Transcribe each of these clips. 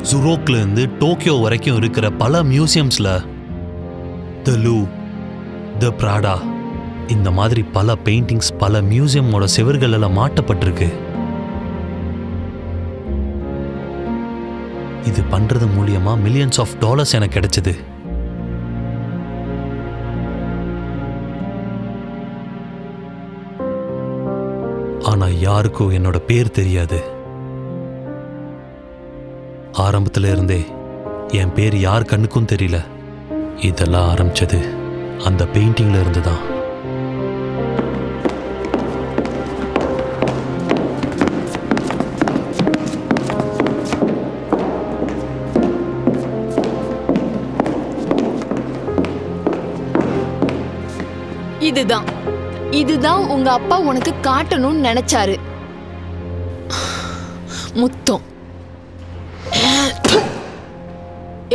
ஜுரோக்ல இருந்து டோக்கியோ வரைக்கும் இருக்கிற பல மியூசியம்ஸ்ல த லூ, த பிராடா இந்த மாதிரி பல பெயிண்டிங்ஸ் பல மியூசியமோட செவர்கள்ல மாட்டப்பட்டிருக்கு. இது பண்றது மூலியமா மில்லியன்ஸ் ஆஃப் டாலர்ஸ் எனக்கு கிடைச்சது. ஆனா யாருக்கும் என்னோட பேர் தெரியாது. ஆரம்பத்துல இருந்தே என் பேர் யார் கண்ணுக்கும் தெரியல. இதெல்லாம் ஆரம்பிச்சது அந்த பெயிண்டிங்ல இருந்துதான். இதுதான் உங்க அப்பா உனக்கு காட்டணும்னு நினைச்சாரு. முத்தம்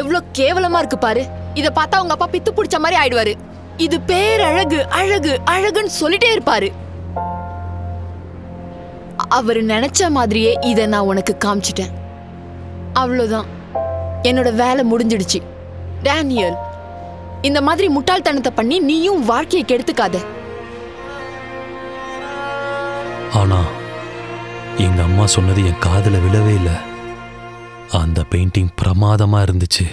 எவ்வளவு கேவலமா இருக்கு பாரு. இத பார்த்தா உங்க அப்பா பித்து பிடிச்ச மாதிரி ஆயிடுவாரு. இது பேரழகு அழகு அழகுன்னு சொல்லிட்டே இருப்பாரு. அவரு நினைச்ச மாதிரியே இத நான் உனக்கு காமிச்சிட்டேன். அவ்வளவுதான், என்னோட வேலை முடிஞ்சிடுச்சு. டேனியல், இந்த மாதிரி முட்டாள்தனத்தை பண்ணி நீயும் வாழ்க்கையை கெடுத்துக்காத. ஆனா எங்க அம்மா சொன்னது என் காதுல விழவே இல்லை. அந்த பெயிண்டிங் பிரமாதமா இருந்துச்சு.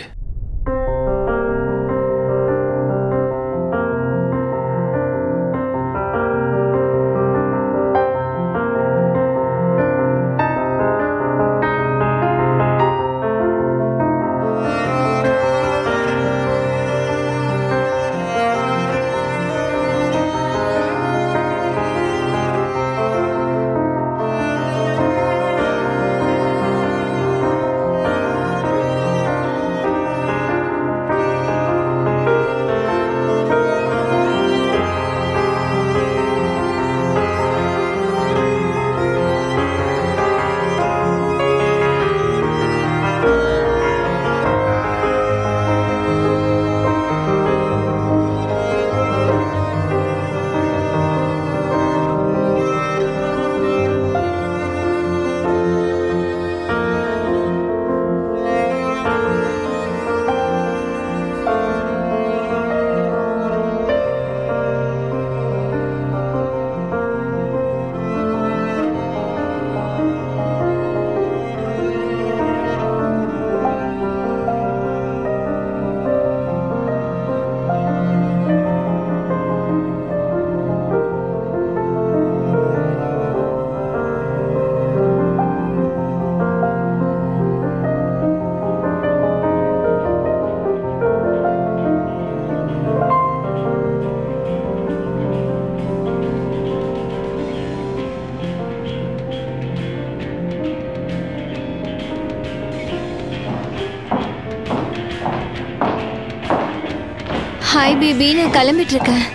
ஹாய் பேபி, நான் கிளம்பிட்டு இருக்கேன்.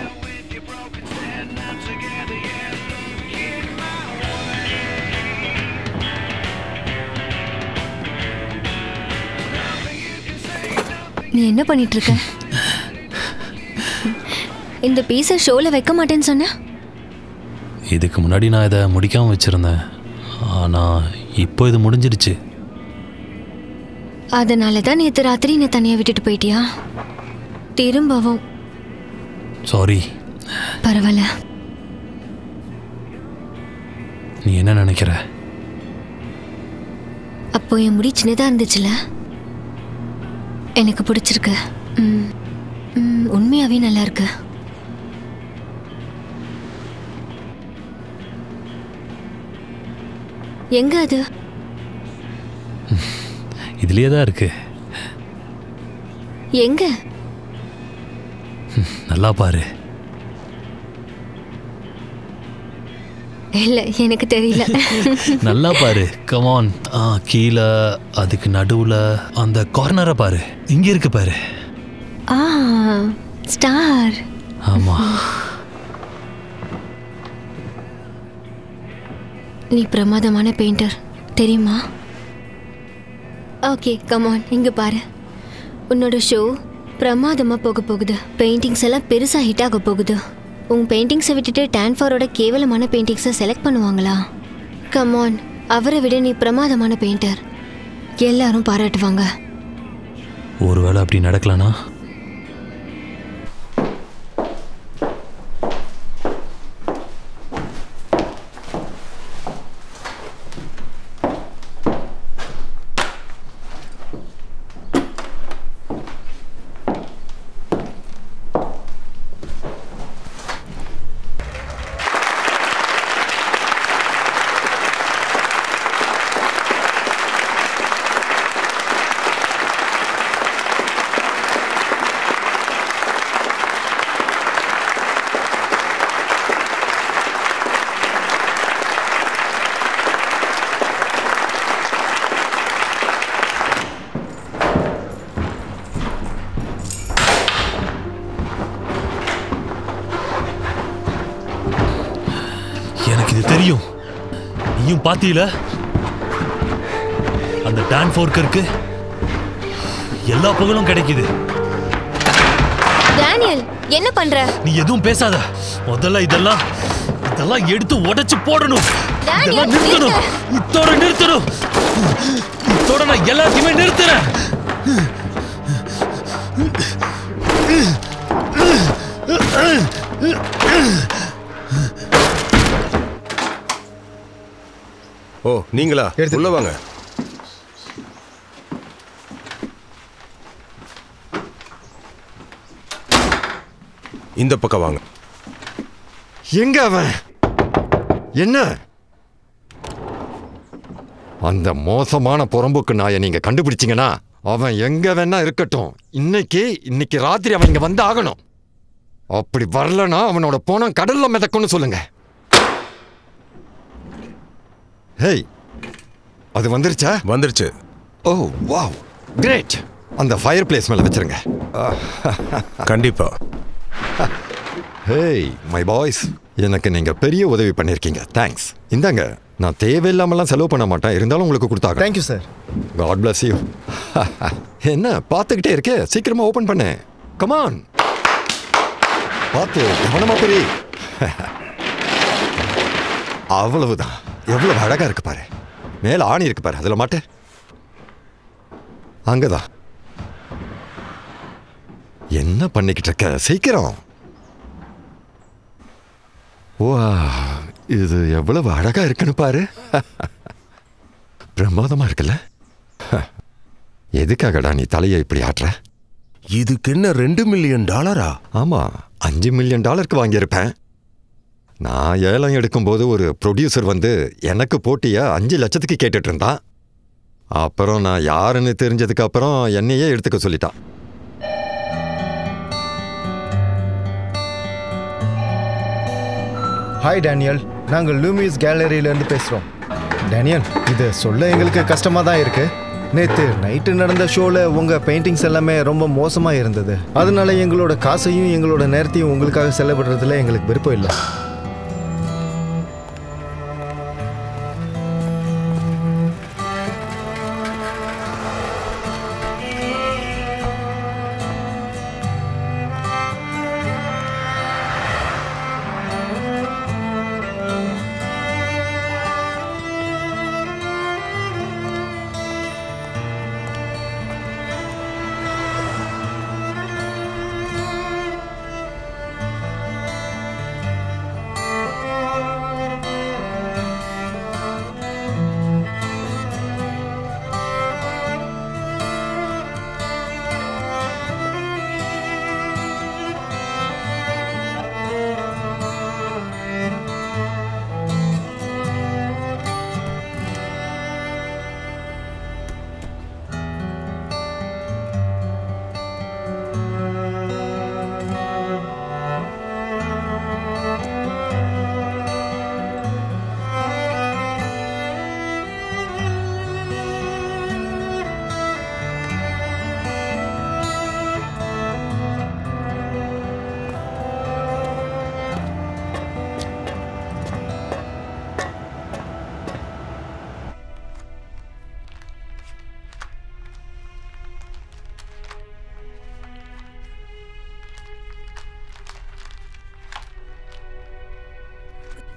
நீ என்ன பண்ணிட்டு இருக்க? இந்த பீஸை ஷோல வைக்க மாட்டேன்னு சொன்ன. இதுக்கு முன்னாடி நான் இதை முடிக்காம வச்சிருந்தேன். ஆனா இப்போ இது முடிஞ்சிருச்சு. அதனால தான் நேற்று ராத்திரி நீ தனியாக விட்டுட்டு போயிட்டியா? திரும்பவும் சாரி. பரவாயில்ல. நீ என்ன நினைக்கிற? அப்போ என் முடி சின்னதாக இருந்துச்சுல, எனக்கு பிடிச்சிருக்கு. உண்மையாவே நல்லா இருக்கு. எங்க அது? இதுலயே தான் இருக்கு. எங்க? நல்லா பாரு. இல்ல, எனக்கு தெரியல. நல்லா பாரு. Come on. கீழே அதுக்கு நடுவுல அந்த கார்னரை பாரு. இங்க இருக்கு பாரு. ஸ்டார். ஆமா. நீ பிரமாதமான பெயிண்டர் தெரியுமா? ஓகே, கம் ஆன், இங்க பாரு. உன்னோட ஷோ பிரமாதமா போக போகுது. பெயிண்டிங்ஸ் எல்லாம் பெருசா ஹிட் ஆக போகுது. உன் பெயிண்டிங்ஸை விட்டுட்டு டான்ஃபாரோட கேவலமான பெயிண்டிங்ஸை செலக்ட் பண்ணுவாங்களா? கம் ஆன், அவரை விட நீ பிரமாதமான பெயிண்டர். எல்லாரும் பாராட்டுவாங்க. ஒருவேளை அப்படி நடக்கலனா? எனக்கு இது தெரியும். நீயும் பாத்தீல, அந்த டான் ஃபோர்க்கருக்கு எல்லா புகழும் கிடைக்குது. டேனியல், என்ன பண்ற? நீ எதுவும் பேசாத. முதல்ல இதெல்லாம் எடுத்து உடைச்சு போடணும். இதெல்லாம் நிறுத்தணும். இத்தோட நிறுத்தணும். இத்தோட நான் எல்லாத்தையுமே நிறுத்துறேன். ஓ, நீங்களா? உள்ள வாங்க. இந்த பக்கம் வாங்க. எங்க அவன்? என்ன? அந்த மோசமான புறம்போக்கு நாயை நீங்க கண்டுபிடிச்சீங்கன்னா அவன் எங்க வேணா இருக்கட்டும், இன்னைக்கு ராத்திரி அவன் இங்க வந்து ஆகணும். அப்படி வரலனா அவனோட போனம் கடல்ல மிதக்கும்னு சொல்லுங்க. ஹேய், அது வந்துருச்சா? வந்துருச்சு. Oh wow, great. அந்த ஃபயர் பிளேஸ் மேல வச்சிருங்க. கண்டிப்பா. ஹேய் மை பாய்ஸ், எனக்கு நீங்க பெரிய உதவி பண்ணிருக்கீங்க. தேங்க்ஸ். இந்தாங்க, நான் தேவையில்லாமலாம் செலவு பண்ண மாட்டேன், இருந்தாலும் உங்களுக்கு கொடுத்தாங்க. Thank you sir. God bless you. என்ன பார்த்துக்கிட்டே இருக்கே, சீக்கிரமா ஓபன் பண்ணு. கமான், பார்த்து கவனமா பெரிய. அவ்வளவுதான். எவ்வளவு அழகா இருக்கு பாரு. மேல ஆணி இருக்கு பாரு, அதுல மாட்டு. அங்கதான். என்ன பண்ணிக்கிட்டு இருக்க? சீக்கிரம். வா, இது எவ்வளவு அழகா இருக்குன்னு பாரு. பிரமாதமா இருக்குல்ல? எதுக்காகடா நீ தலையை இப்படி ஆட்டுற? இதுக்கு என்ன $2 மில்லியன்? ஆமா, $5 மில்லியன் வாங்கியிருப்பேன். நான் ஏலம் எடுக்கும்போது ஒரு ப்ரொடியூசர் வந்து எனக்கு போட்டிய 5 லட்சத்துக்கு கேட்டுட்டு இருந்தான். அப்புறம் நான் யாருன்னு தெரிஞ்சதுக்கு அப்புறம் என்னையே எடுத்துக்க சொல்லிட்டான். ஹாய் டேனியல், நாங்கள் லூமிஸ் கேலரியிலேருந்து பேசுகிறோம். டேனியல், இது சொல்ல எங்களுக்கு கஷ்டமாக தான் இருக்கு. நேற்று நைட்டு நடந்த ஷோவில் உங்கள் பெயிண்டிங்ஸ் எல்லாமே ரொம்ப மோசமாக இருந்தது. அதனால எங்களோட காசையும் எங்களோட நேரத்தையும் உங்களுக்காக செலவிடுறதுல எங்களுக்கு விருப்பம் இல்லை.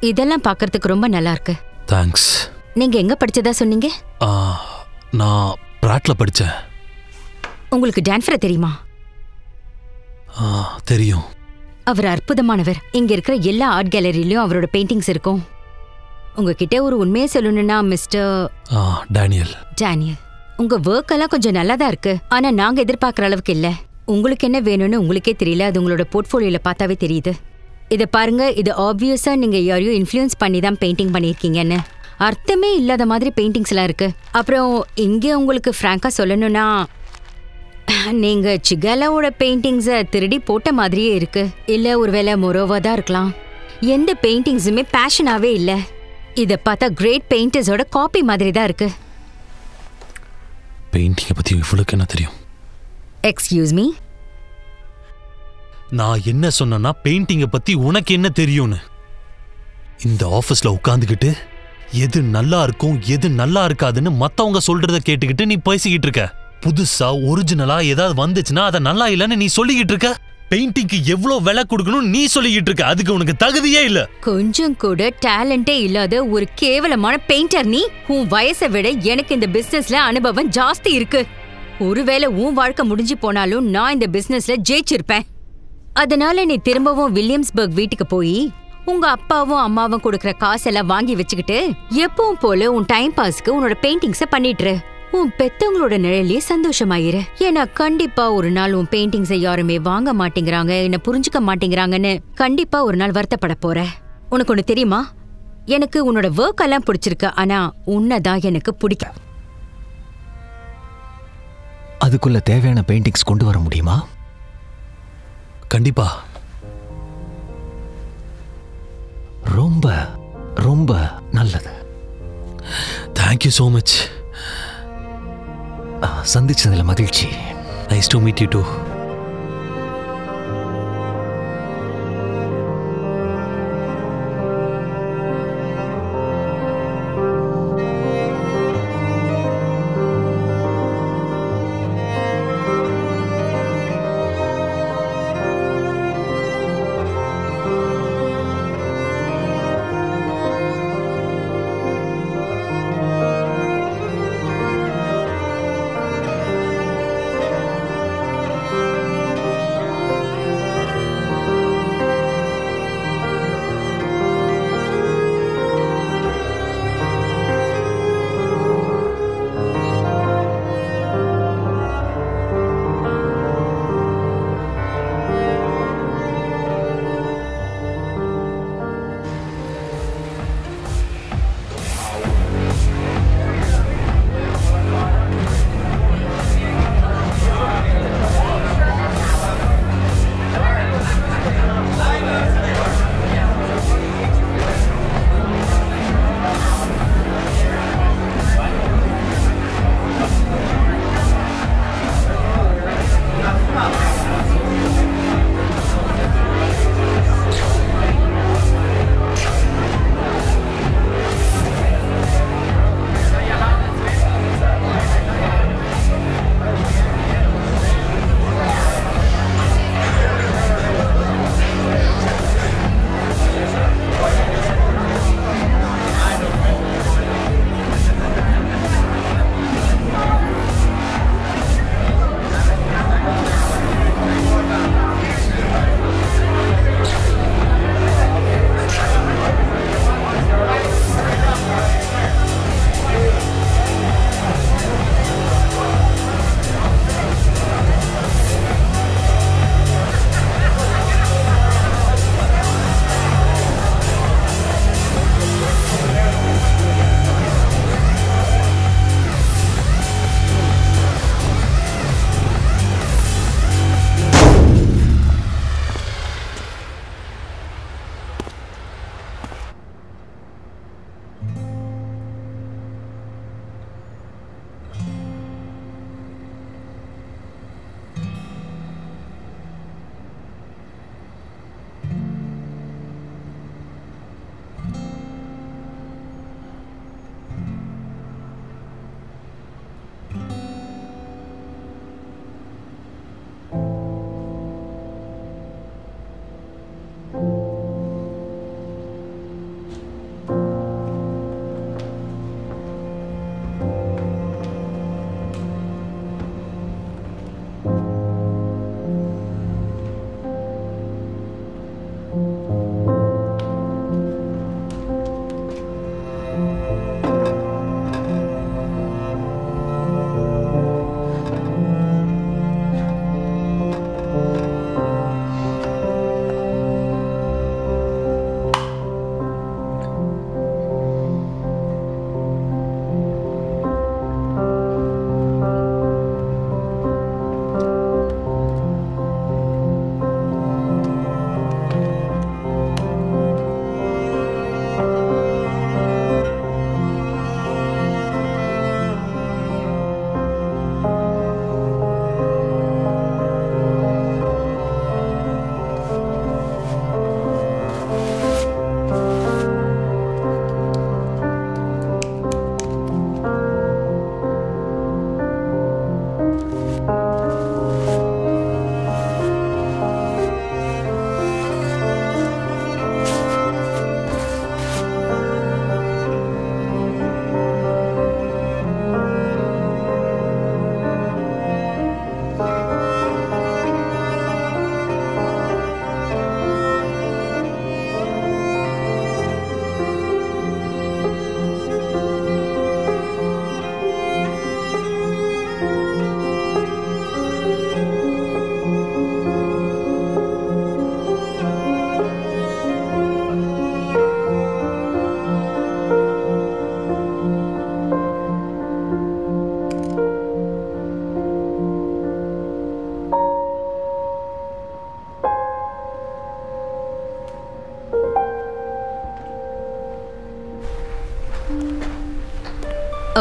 இதெல்லாம் பார்க்கிறதுக்கு ரொம்ப நல்லா இருக்கு. தேங்க்ஸ். நீங்க எங்க படிச்சதா சொன்னீங்க? நான் பிராட்ல படிச்சேன். உங்களுக்கு டான்ஃபரை தெரியுமா? தெரியும். அவர் அற்புதமானவர். இங்க இருக்கிற எல்லா ஆர்ட் கேலரியிலயும் அவரோட பெயிண்டிங்ஸ் இருக்கும். உங்ககிட்ட ஒரு உண்மையை சொல்லணும்னா மிஸ்டர் டேனியல், உங்க ஒர்க் எல்லாம் கொஞ்சம் நல்லா தான் இருக்கு. ஆனா நாங்க எதிர்பார்க்குற அளவுக்கு இல்ல. உங்களுக்கு என்ன வேணும்னு உங்களுக்கே தெரியல. அது உங்களோட போர்ட்ஃபோலியோல பார்த்தாவே தெரியுது. இதை பாருங்க, இது ஆப்வியஸா நீங்க யாரையும் இன்ஃப்ளூயன்ஸ் பண்ணி தான் பெயிண்டிங் பண்ணியிருக்கீங்கன்னு. அர்த்தமே இல்லாத மாதிரி பெயிண்டிங்ஸ் எல்லாம் இருக்கு. அப்புறம் இங்கே உங்களுக்கு ஃப்ராங்கா சொல்லணும்னா, நீங்க சிகாலாவோட பெயிண்டிங்ஸை திருடி போட்ட மாதிரியே இருக்கு. இல்ல ஒருவேளை மொரோவா தான் இருக்கலாம். எந்த பெயிண்டிங்ஸுமே பேஷனாவே இல்ல. இதை பார்த்தா கிரேட் பெயிண்டர்ஸோட காப்பி மாதிரி தான் இருக்கு. பெயிண்டிங்கை பத்தி இவ்வளவுக்கு என்ன தெரியும்? எக்ஸ்கியூஸ் மீ, நான் என்ன சொன்னேன்னா பெயிண்டிங்கை பத்தி உனக்கு என்ன தெரியும்னு. இந்த ஆபீஸ்ல உட்காந்துக்கிட்டு எது நல்லா இருக்கும் எது நல்லா இருக்காதுன்னு மத்தவங்க சொல்றத கேட்டுக்கிட்டு நீ பேசிக்கிட்டு இருக்க. புதுசா ஒரிஜினலா ஏதாவது வந்துச்சுன்னா அதை நல்லா இல்லைன்னு நீ சொல்லிக்கிட்டு இருக்க. பெயிண்டிங்க்கு எவ்வளவு விலை கொடுக்கணும் நீ சொல்லிக்கிட்டு இருக்க. அதுக்கு உனக்கு தகுதியே இல்ல. கொஞ்சம் கூட டேலண்டே இல்லாத ஒரு கேவலமான பெயிண்டர் நீ. உன் வயசை விட எனக்கு இந்த பிசினஸ்ல அனுபவம் ஜாஸ்தி இருக்கு. ஒருவேளை உன் வாழ்க்கை முடிஞ்சு போனாலும் நான் இந்த பிசினஸ்ல ஜெயிச்சிருப்பேன். அதனால நீ திரும்பவும் வில்லியம்ஸ்பர்க் வீட்டுக்கு போய் உங்க அப்பாவும் அம்மாவும் கொடுக்கற காசெல்லாம் வாங்கி வச்சுக்கிட்டு எப்பவும் போல உன் டைம் பாஸ்க்கு உன்னோட பெயிண்டிங்ஸ பண்ணிட்டு உன் பெத்தவங்களோட நிழலே சந்தோஷமாயிரு. ஏன்னா கண்டிப்பா ஒரு நாள் உன் பெயிண்டிங்ஸை யாருமே வாங்க மாட்டேங்கிறாங்க, என்ன புரிஞ்சுக்க மாட்டேங்கிறாங்கன்னு கண்டிப்பா ஒரு நாள் வருத்தப்பட போற. உனக்கு ஒண்ணு தெரியுமா, எனக்கு உன்னோட ஒர்க் எல்லாம் பிடிச்சிருக்கு. ஆனா உன்னதான் எனக்கு பிடிக்கும். அதுக்குள்ள தேவையான பெயிண்டிங்ஸ் கொண்டு வர முடியுமா? கண்டிப்பா. ரொம்ப ரொம்ப நல்லது. Thank you so much. சந்திச்சதுல மகிழ்ச்சி. Nice to meet you too.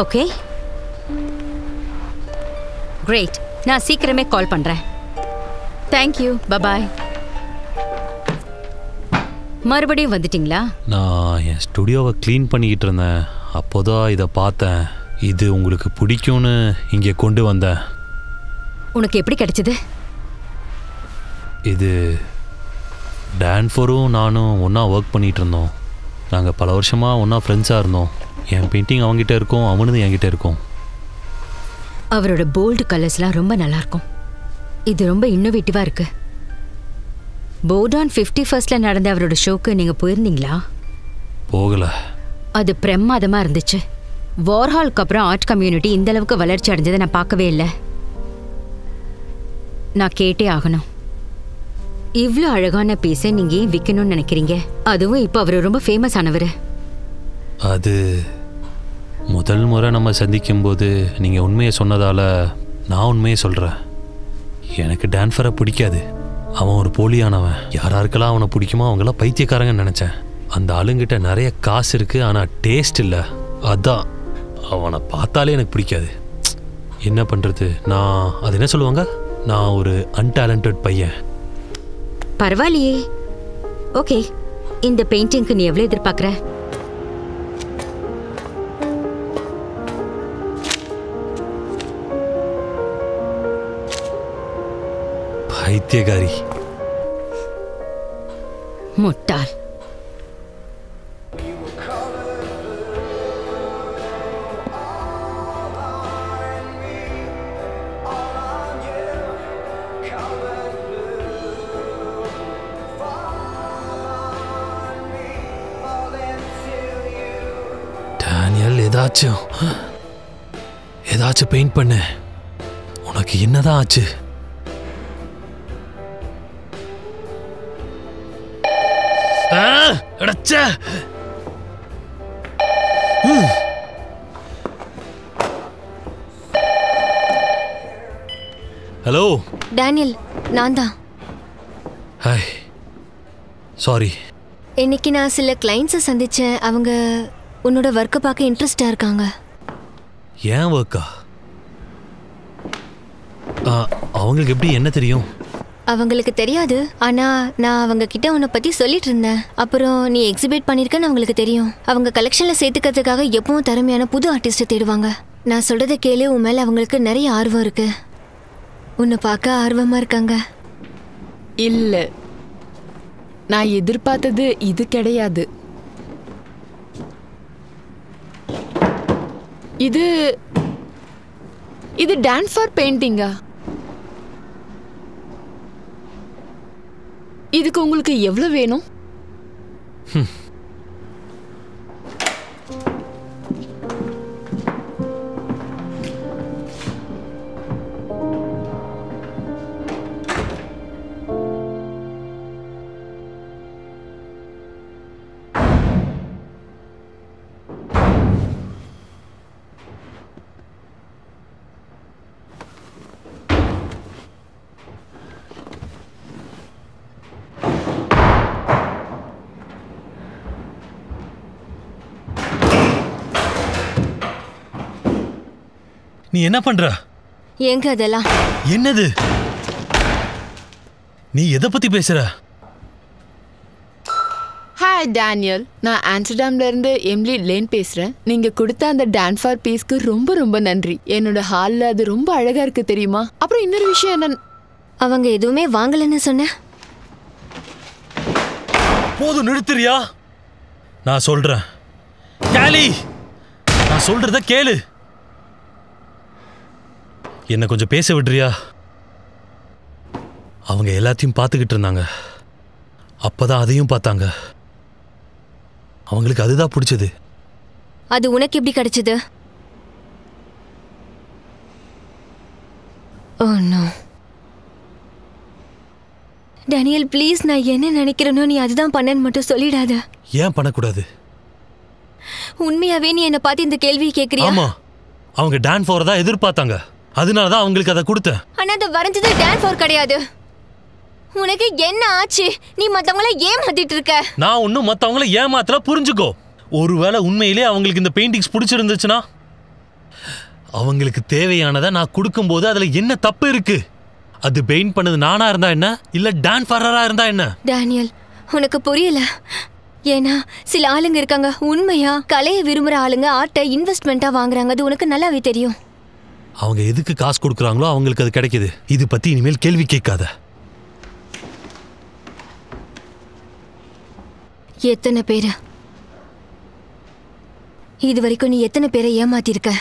Okay, great. நான் சீக்கிரமே கால் பண்றேன். தேங்க்யூ. பபாய். மறுபடியும் வந்துட்டீங்களா? நான் என் ஸ்டுடியோவை க்ளீன் பண்ணிக்கிட்டு இருந்தேன். அப்போதான் இதை பார்த்தேன். இது உங்களுக்கு பிடிக்கும்னு இங்கே கொண்டு வந்தேன். உனக்கு எப்படி கிடைச்சது? இது டான்ஃபோரும் நானும் ஒன்றா ஒர்க் பண்ணிகிட்டு இருந்தோம். நாங்கள் பல வருஷமாக ஒன்றா ஃப்ரெண்ட்ஸாக இருந்தோம். என் பெயிண்டிங் அவங்ககிட்ட இருக்கும், அவனது என்கிட்ட இருக்கும். அவரோட போல்டு கலர்ஸ்லாம் ரொம்ப நல்லா இருக்கும். இது ரொம்ப இன்னோவேட்டிவா இருக்கு. போர்டான் 51st நடந்த அவரோட ஷோக்கு நீங்க போயிருந்தீங்களா? போகல. அது பிரமாதமா இருந்துச்சு. வார்ஹாலுக்கு அப்புறம் ஆர்ட் கம்யூனிட்டி இந்த அளவுக்கு வளர்ச்சி அடைஞ்சதை நான் பார்க்கவே இல்லை. நான் கேட்டே ஆகணும். இவ்வளோ அழகான பீஸை நீங்க ஏன் விற்கணும்னு நினைக்கிறீங்க? அதுவும் இப்போ அவர் ரொம்ப ஃபேமஸ் ஆனவர். அது முதல் முறை நம்ம சந்திக்கும்போது நீங்கள் உண்மையை சொன்னதால் நான் உண்மையை சொல்கிறேன். எனக்கு டான்ஃபரை பிடிக்காது. அவன் ஒரு போலியானவன். யாராருக்கெல்லாம் அவனை பிடிக்குமோ அவங்களாம் பைத்தியக்காரங்கன்னு நினச்சேன். அந்த ஆளுங்கிட்ட நிறைய காசு இருக்குது, ஆனால் டேஸ்ட் இல்லை. அதான் அவனை பார்த்தாலே எனக்கு பிடிக்காது. என்ன பண்ணுறது? அது என்ன சொல்லுவாங்க, நான் ஒரு அன்டேலண்டட் பையன். பரவாயில்லையே. ஓகே, இந்த பெயிண்டிங்க்கு நீ எவ்வளோ எதிர்பார்க்குற? பைத்தியக்காரி. முட்டாள். டேனியல், ஏதாச்சும் பெயிண்ட் பண்ணு. உனக்கு என்னதான் ஆச்சு? ஹலோ டேனியல், நான் தான். Hi, sorry. இன்னைக்கு நான் சில கிளைண்ட்ஸை சந்திச்சேன். அவங்க உன்னோட ஒர்க்கை பார்க்க இன்ட்ரெஸ்டாக இருக்காங்க. ஏன் ஒர்க்கா? அவங்களுக்கு எப்படி என்ன தெரியும்? அவங்களுக்கு தெரியாது. ஆனா நான் அவங்க கிட்ட உன்னை பத்தி சொல்லிட்டு இருந்தேன். அப்புறம் நீ எக்ஸிபிட் பண்ணிருக்கன்னு அவங்களுக்கு தெரியும். அவங்க கலெக்ஷன்ல சேர்த்துக்கிறதுக்காக எப்பவும் திறமையான புது ஆர்டிஸ்ட தேடுவாங்க. நான் சொல்றதை கேளு, உன் மேல அவங்களுக்கு நிறைய ஆர்வம் இருக்கு. உன்னை பார்க்க ஆர்வமா இருக்காங்க. இல்ல, நான் எதிர்பார்த்தது இது கிடையாது. இது டான்ஃபார் பெயிண்டிங்கா? இதுக்கு உங்களுக்கு எவ்வளவு வேணும்? நீ என்ன பண்ற? எங்க அதெல்லாம்? என்னது? நீ எதை பத்தி பேசுற? ஹாய் டேனியல், நான் ஆம்ஸ்டர்டாம்ல இருந்து எம்லி லேன் பேசுறேன். நீங்க கொடுத்த அந்த டான்ஃபார் பீஸ்க்கு ரொம்ப ரொம்ப நன்றி. என்னோட ஹால்ல அது ரொம்ப அழகா இருக்கு தெரியுமா? அப்புறம் இன்னொரு விஷயம் என்ன, அவங்க எதுவுமே வாங்கலன்னு சொன்ன. போதும், நிறுத்துறியா? நான் சொல்றேன் கேலி, நான் சொல்றத கேளு. என்ன கொஞ்சம் பேச விடுறியா? அவங்க எல்லாத்தையும் பார்த்துக்கிட்டு இருந்தாங்க. அப்பதான் அதையும் பார்த்தாங்க. அவங்களுக்கு அதுதான் பிடிச்சது. அது உனக்கு எப்படி கிடைச்சது? ஓ நோ டேனியல், ப்ளீஸ், நான் என்ன நினைக்கிறேனோ நீ அதுதான் பண்ணன்னு மட்டும் சொல்லிடாத. ஏன் பண்ணக்கூடாது? உண்மையாவே நீ என்ன பார்த்து இந்த கேள்வியை கேட்கறியா? ஆமா, அவங்க டான்ஃபார் தான் எதிர்பார்த்தாங்க. அதனாலதான் அவங்களுக்கு அதை கொடுத்தேன். ஆனா அது வரைஞ்சது டான்ஃபார் கிடையாது. உனக்கு என்ன ஆச்சு? நீ மத்தவங்கள ஏமாத்திட்டு இருக்க. நான் ஒன்னும் மத்தவங்கள ஏமாத்தல, புரிஞ்சுக்கோ. ஒருவேளை உண்மையிலே அவங்களுக்கு இந்த பெயிண்டிங்ஸ் பிடிச்சிருந்துச்சுன்னா அவங்களுக்கு தேவையானதை நான் கொடுக்கும்போது அதுல என்ன தப்பு இருக்கு? அது பெயிண்ட் பண்ணது நானா இருந்தா என்ன, இல்ல டான் ஃபர்ரரா இருந்தா என்ன? டேனியல், உனக்கு புரியல. ஏன்னா சில ஆளுங்க இருக்காங்க, உண்மையா கலையை விரும்புற ஆளுங்க ஆர்ட்டை இன்வெஸ்ட்மெண்ட்டா வாங்குறாங்க. அது உனக்கு நல்லாவே தெரியும். அவங்க எதுக்கு காசு கொடுக்குறாங்களோ அவங்களுக்கு அது கிடைக்குது. இது பத்தி இனிமேல் கேள்வி கேட்காத. எத்தனை பேரு இது வரைக்கும் நீ எத்தனை பேரை ஏமாத்திருக்க?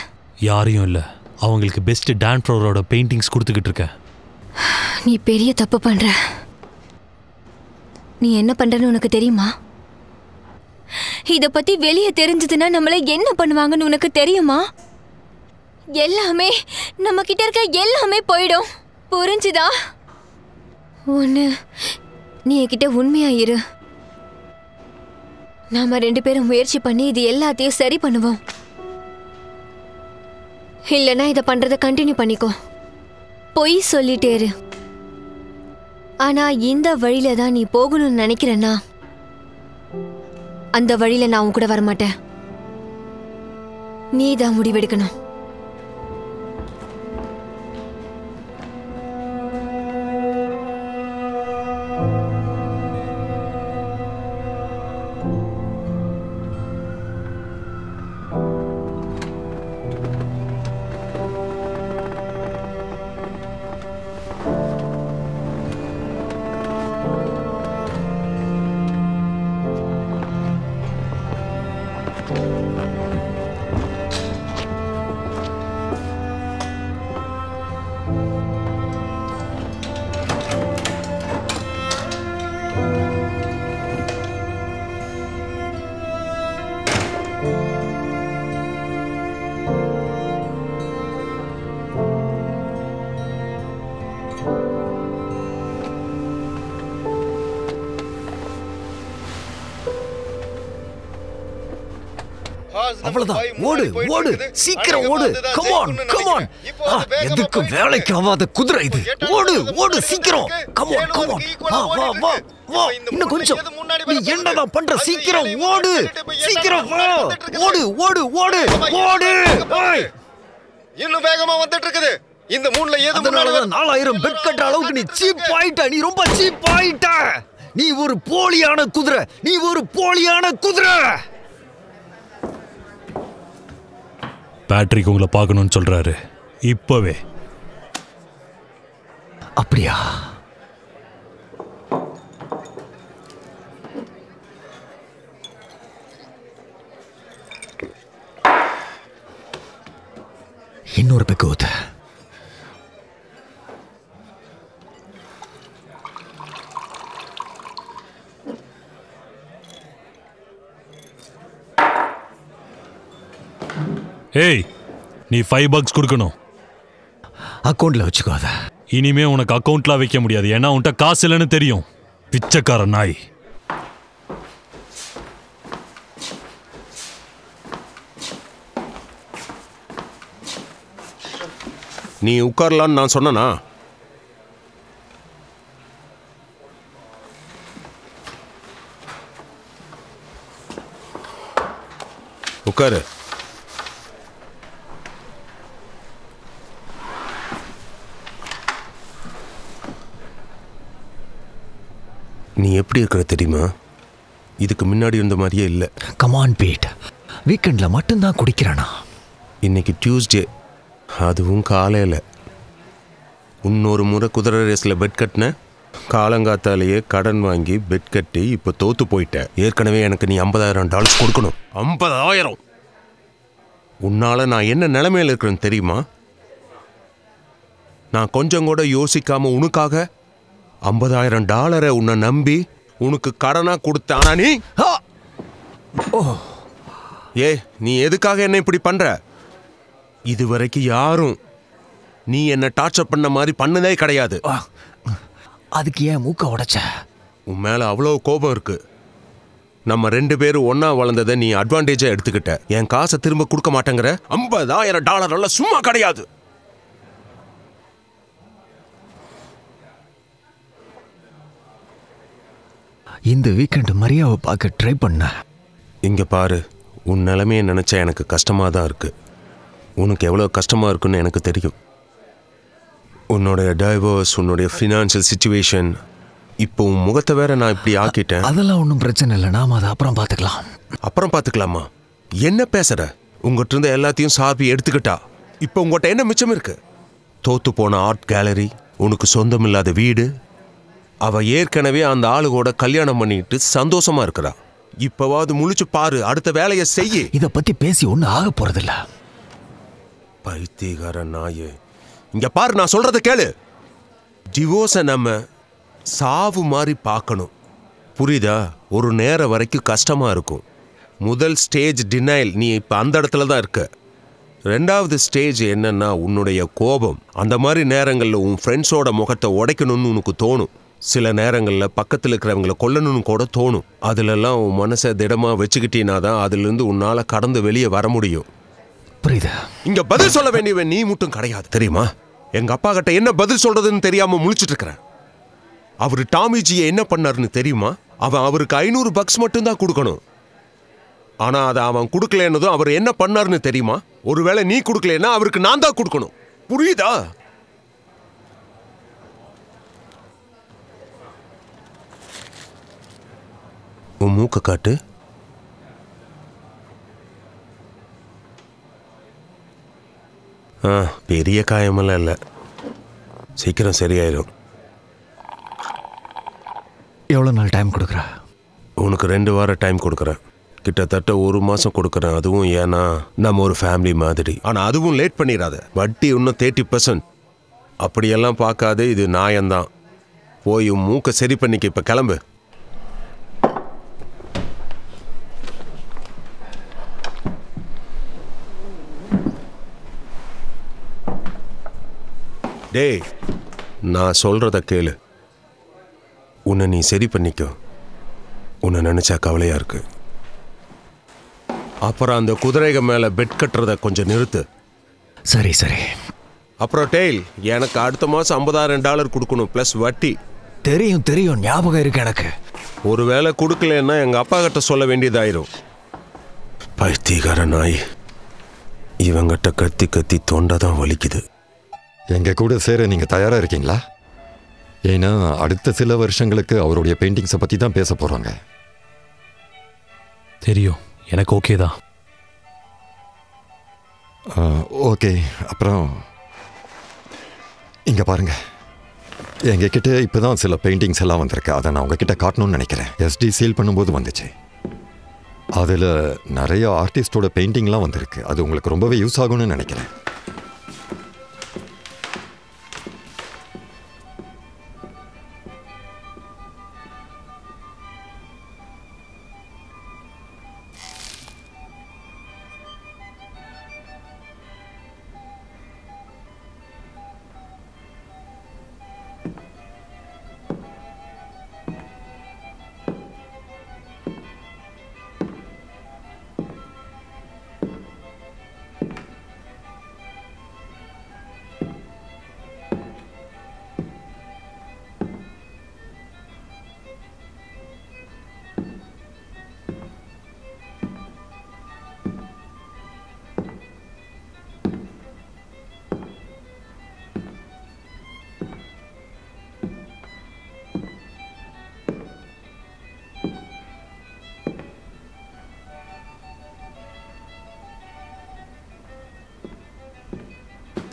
யாரையும் இல்ல, அவங்களுக்கு பெஸ்ட் டான் ஃப்ளோரோட பெயிண்டிங்ஸ் கொடுத்துக்கிட்டு இருக்கேன். நீ பெரிய தப்பு பண்ற. நீ என்ன பண்றன்னு உனக்கு தெரியுமா? இத பத்தி வெளியே தெரிஞ்சதுன்னா நம்மள என்ன பண்ணுவாங்கன்னு உனக்கு தெரியுமா? எல்லாமே நம்ம கிட்ட இருக்க எல்லாமே போயிடும். புரிஞ்சுதா? ஒண்ணு நீ என்கிட்ட உண்மையா இரு. நாம 2 பேரும் முயற்சி பண்ணி இது எல்லாத்தையும் சரி பண்ணுவோம். இல்லைன்னா இதை பண்றதை கண்டினியூ பண்ணிக்கோ. பொய் சொல்லிட்டே இரு. ஆனா இந்த வழியில தான் நீ போகணும்னு நினைக்கிறேன்னா அந்த வழியில நான் உன் கூட வரமாட்டேன். நீ தான் முடிவெடுக்கணும். அவ்வளவுதான். ஓடு ஓடு, சீக்கிரம் ஓடு. Come on come on. எதுக்கு வேலைக்கு ஆகாத குதிரை இது. ஓடு ஓடு சீக்கிரம். Come on come on. வா வா வா வா. இன்னும் கொஞ்சம். நீ என்னதான் பண்ற? சீக்கிரம் ஓடு. சீக்கிரம் வா. ஓடு ஓடு ஓடு ஓடு. இன்னும் வேகமா வந்துட்டு இருக்குது. இந்த மூணுல ஏது முன்னாடி 4000 பெட் கட்டுற அளவுக்கு நீ சீப் ஆயிட்ட. நீ ரொம்ப சீப் ஆயிட்ட. நீ ஒரு போலியான குதிரை. நீ ஒரு போலியான குதிரை. பேட்ரிக் உங்களை பார்க்கணும்னு சொல்றாரு இப்பவே. அப்படியா? இன்னொரு பெக்கு ஊத்து. ஏய், நீ $5 கொடுக்கணும். அக்கௌண்ட்ல வச்சுக்கோத. இனிமே உனக்கு அக்கௌண்ட்ல வைக்க முடியாது. ஏன்னா உன்கிட்ட காசு இல்லைன்னு தெரியும். பிச்சைக்கார நாய். நீ உட்காரலான்னு நான் சொன்னனா? உட்காரு. நீ எப்படி இருக்கிற தெரியுமா? இதுக்கு முன்னாடி இருந்த மாதிரியே இல்லை. Come on Pete. வீக்கெண்டில் மட்டும்தான் குடிக்கிறானா? இன்னைக்கு டியூஸ்டே, அதுவும் காலையில். இன்னொரு முறை குதிரை ரேஸில் பெட் கட்டின. காலங்காத்தாலேயே கடன் வாங்கி பெட் கட்டி இப்போ தோத்து போயிட்டேன். ஏற்கனவே எனக்கு நீ $50,000 கொடுக்கணும். 50,000. உன்னால நான் என்ன நிலைமையில் இருக்கிறேன்னு தெரியுமா? நான் கொஞ்சம் கூட யோசிக்காம உனக்காக $50,000 உன்னை நம்பி உனக்கு கடனா கொடுத்தானா நீ? ஏ, நீ எதுக்காக என்ன இப்படி பண்ற? இதுவரைக்கும் யாரும் நீ என்ன டார்ச்சர் பண்ண மாதிரி பண்ணதே கிடையாது. அதுக்கு ஏன் மூக்க உடைச்ச? உன் மேல அவ்வளோ கோபம் இருக்கு. நம்ம 2 பேரும் ஒன்னா வளர்ந்ததை நீ அட்வான்டேஜா எடுத்துக்கிட்ட. என் காசை திரும்ப கொடுக்க மாட்டேங்கிற. $50,000 சும்மா கிடையாது. இந்த வீக்கெண்ட் மரியாவை பார்க்க ட்ரை பண்ண. இங்க பாரு, உன் நிலைமையை நினைச்சா எனக்கு கஷ்டமா தான் இருக்கு. உனக்கு எவ்வளோ கஷ்டமாக இருக்குன்னு எனக்கு தெரியும். உன்னோடைய டைவர்ஸ், உன்னுடைய ஃபினான்ஷியல் சிச்சுவேஷன், இப்போ உன் முகத்தை வேற நான் இப்படி ஆக்கிட்டேன். அதெல்லாம் ஒன்றும் பிரச்சனை இல்லை, நாம அதை அப்புறம் பார்த்துக்கலாம். அப்புறம் பார்த்துக்கலாமா? என்ன பேசுற? உங்ககிட்ட இருந்த எல்லாத்தையும் சார்பி எடுத்துக்கிட்டா இப்போ உங்கள்கிட்ட என்ன மிச்சம் இருக்கு? தோத்து போன ஆர்ட் கேலரி, உனக்கு சொந்தம் இல்லாத வீடு. அவ ஏற்கனவே அந்த ஆளுகோட கல்யாணம் பண்ணிட்டு சந்தோஷமா இருக்கிறா. இப்பவாவது முழிச்சு பாரு, அடுத்த வேலையை செய்ய. இதை பத்தி பேசி ஒன்றும் ஆக போறதில்ல. பைத்தியக்கார நாயே, இங்க பாரு, நான் சொல்றத கேளு. டிவோர்ஸை நம்ம சாவு மாதிரி பார்க்கணும், புரியுதா? ஒரு நேரம் வரைக்கும் கஷ்டமா இருக்கும். முதல் ஸ்டேஜ் டினைல், நீ இப்போ அந்த இடத்துல தான் இருக்க. ரெண்டாவது ஸ்டேஜ் என்னன்னா உன்னுடைய கோபம். அந்த மாதிரி நேரங்களில் உன் ஃப்ரெண்ட்ஸோட முகத்தை உடைக்கணும்னு உனக்கு தோணும். சில நேரங்களில் பக்கத்தில் இருக்கிறவங்களை கொல்லணும்னு கூட தோணும். அதுலெல்லாம் உன் மனசை திடமாக வச்சுக்கிட்டீனா தான் அதுலேருந்து உன்னால் கடந்து வெளியே வர முடியும். புரியுதா? இங்க பதில் சொல்ல வேண்டியவன் நீ மட்டும் கிடையாது, தெரியுமா? எங்க அப்பா கிட்ட என்ன பதில் சொல்றதுன்னு தெரியாம முழிச்சிட்டு இருக்கிறேன். அவரு டாமிஜியை என்ன பண்ணாருன்னு தெரியுமா? அவருக்கு $500 மட்டும்தான் கொடுக்கணும். ஆனா அதை அவன் கொடுக்கலன்னதும் அவர் என்ன பண்ணாருன்னு தெரியுமா? ஒருவேளை நீ கொடுக்கலன்னா அவருக்கு நான் தான் கொடுக்கணும், புரியுதா? உன் மூக்க காட்டு. பெரிய காயமெல்லாம் இல்லை, சீக்கிரம் சரியாயிடும். எவ்வளோ நாள் டைம் கொடுக்குற? உனக்கு 2 வாரம் டைம் கொடுக்குறேன். கிட்டத்தட்ட 1 மாதம் கொடுக்குறேன். அதுவும் ஏன்னா நம்ம ஒரு ஃபேமிலி மாதிரி. ஆனால் அதுவும் லேட் பண்ணிடாத. வட்டி இன்னும் 30%. அப்படியெல்லாம் பார்க்காது, இது நியாயம்தான். போய் மூக்கை சரி பண்ணிக்க. இப்போ கிளம்பு. டேய், நான் சொல்றத கேளு. உன்னை நீ சரி பண்ணிக்கோ. உன்னை நினைச்சா கவலையா இருக்கு. அப்புறம் அந்த குதிரைக மேல பெட் கட்டுறத கொஞ்சம் நிறுத்து. சரி சரி. அப்புறம் டெய்ல், எனக்கு அடுத்த மாதம் $50,000 கொடுக்கணும் ப்ளஸ் வட்டி. தெரியும் தெரியும், ஞாபகம் இருக்கு எனக்கு. ஒருவேளை கொடுக்கலன்னா எங்க அப்பா கிட்ட சொல்ல வேண்டியதாயிரும். பைத்தியக்கார நாய், இவங்கிட்ட கத்தி கத்தி தொண்டை தான் வலிக்குது. எங்க கூட சேர நீங்க தயாரா இருக்கீங்களா? ஏன்னா அடுத்த சில வருஷங்களுக்கு அவருடைய பெயிண்டிங்ஸை பத்தி தான் பேச போறாங்க. தெரியும், எனக்கு ஓகே தான். ஓகே. அப்புறம் இங்க பாருங்க, எங்ககிட்ட இப்போதான் சில பெயிண்டிங்ஸ் எல்லாம் வந்திருக்கு. அதை நான் உங்ககிட்ட காட்டணும்னு நினைக்கிறேன். SD சேல் பண்ணும்போது வந்துச்சு. அதில் நிறைய ஆர்டிஸ்டோட பெயிண்டிங்லாம் வந்திருக்கு. அது உங்களுக்கு ரொம்பவே யூஸ் ஆகும்னு நினைக்கிறேன்.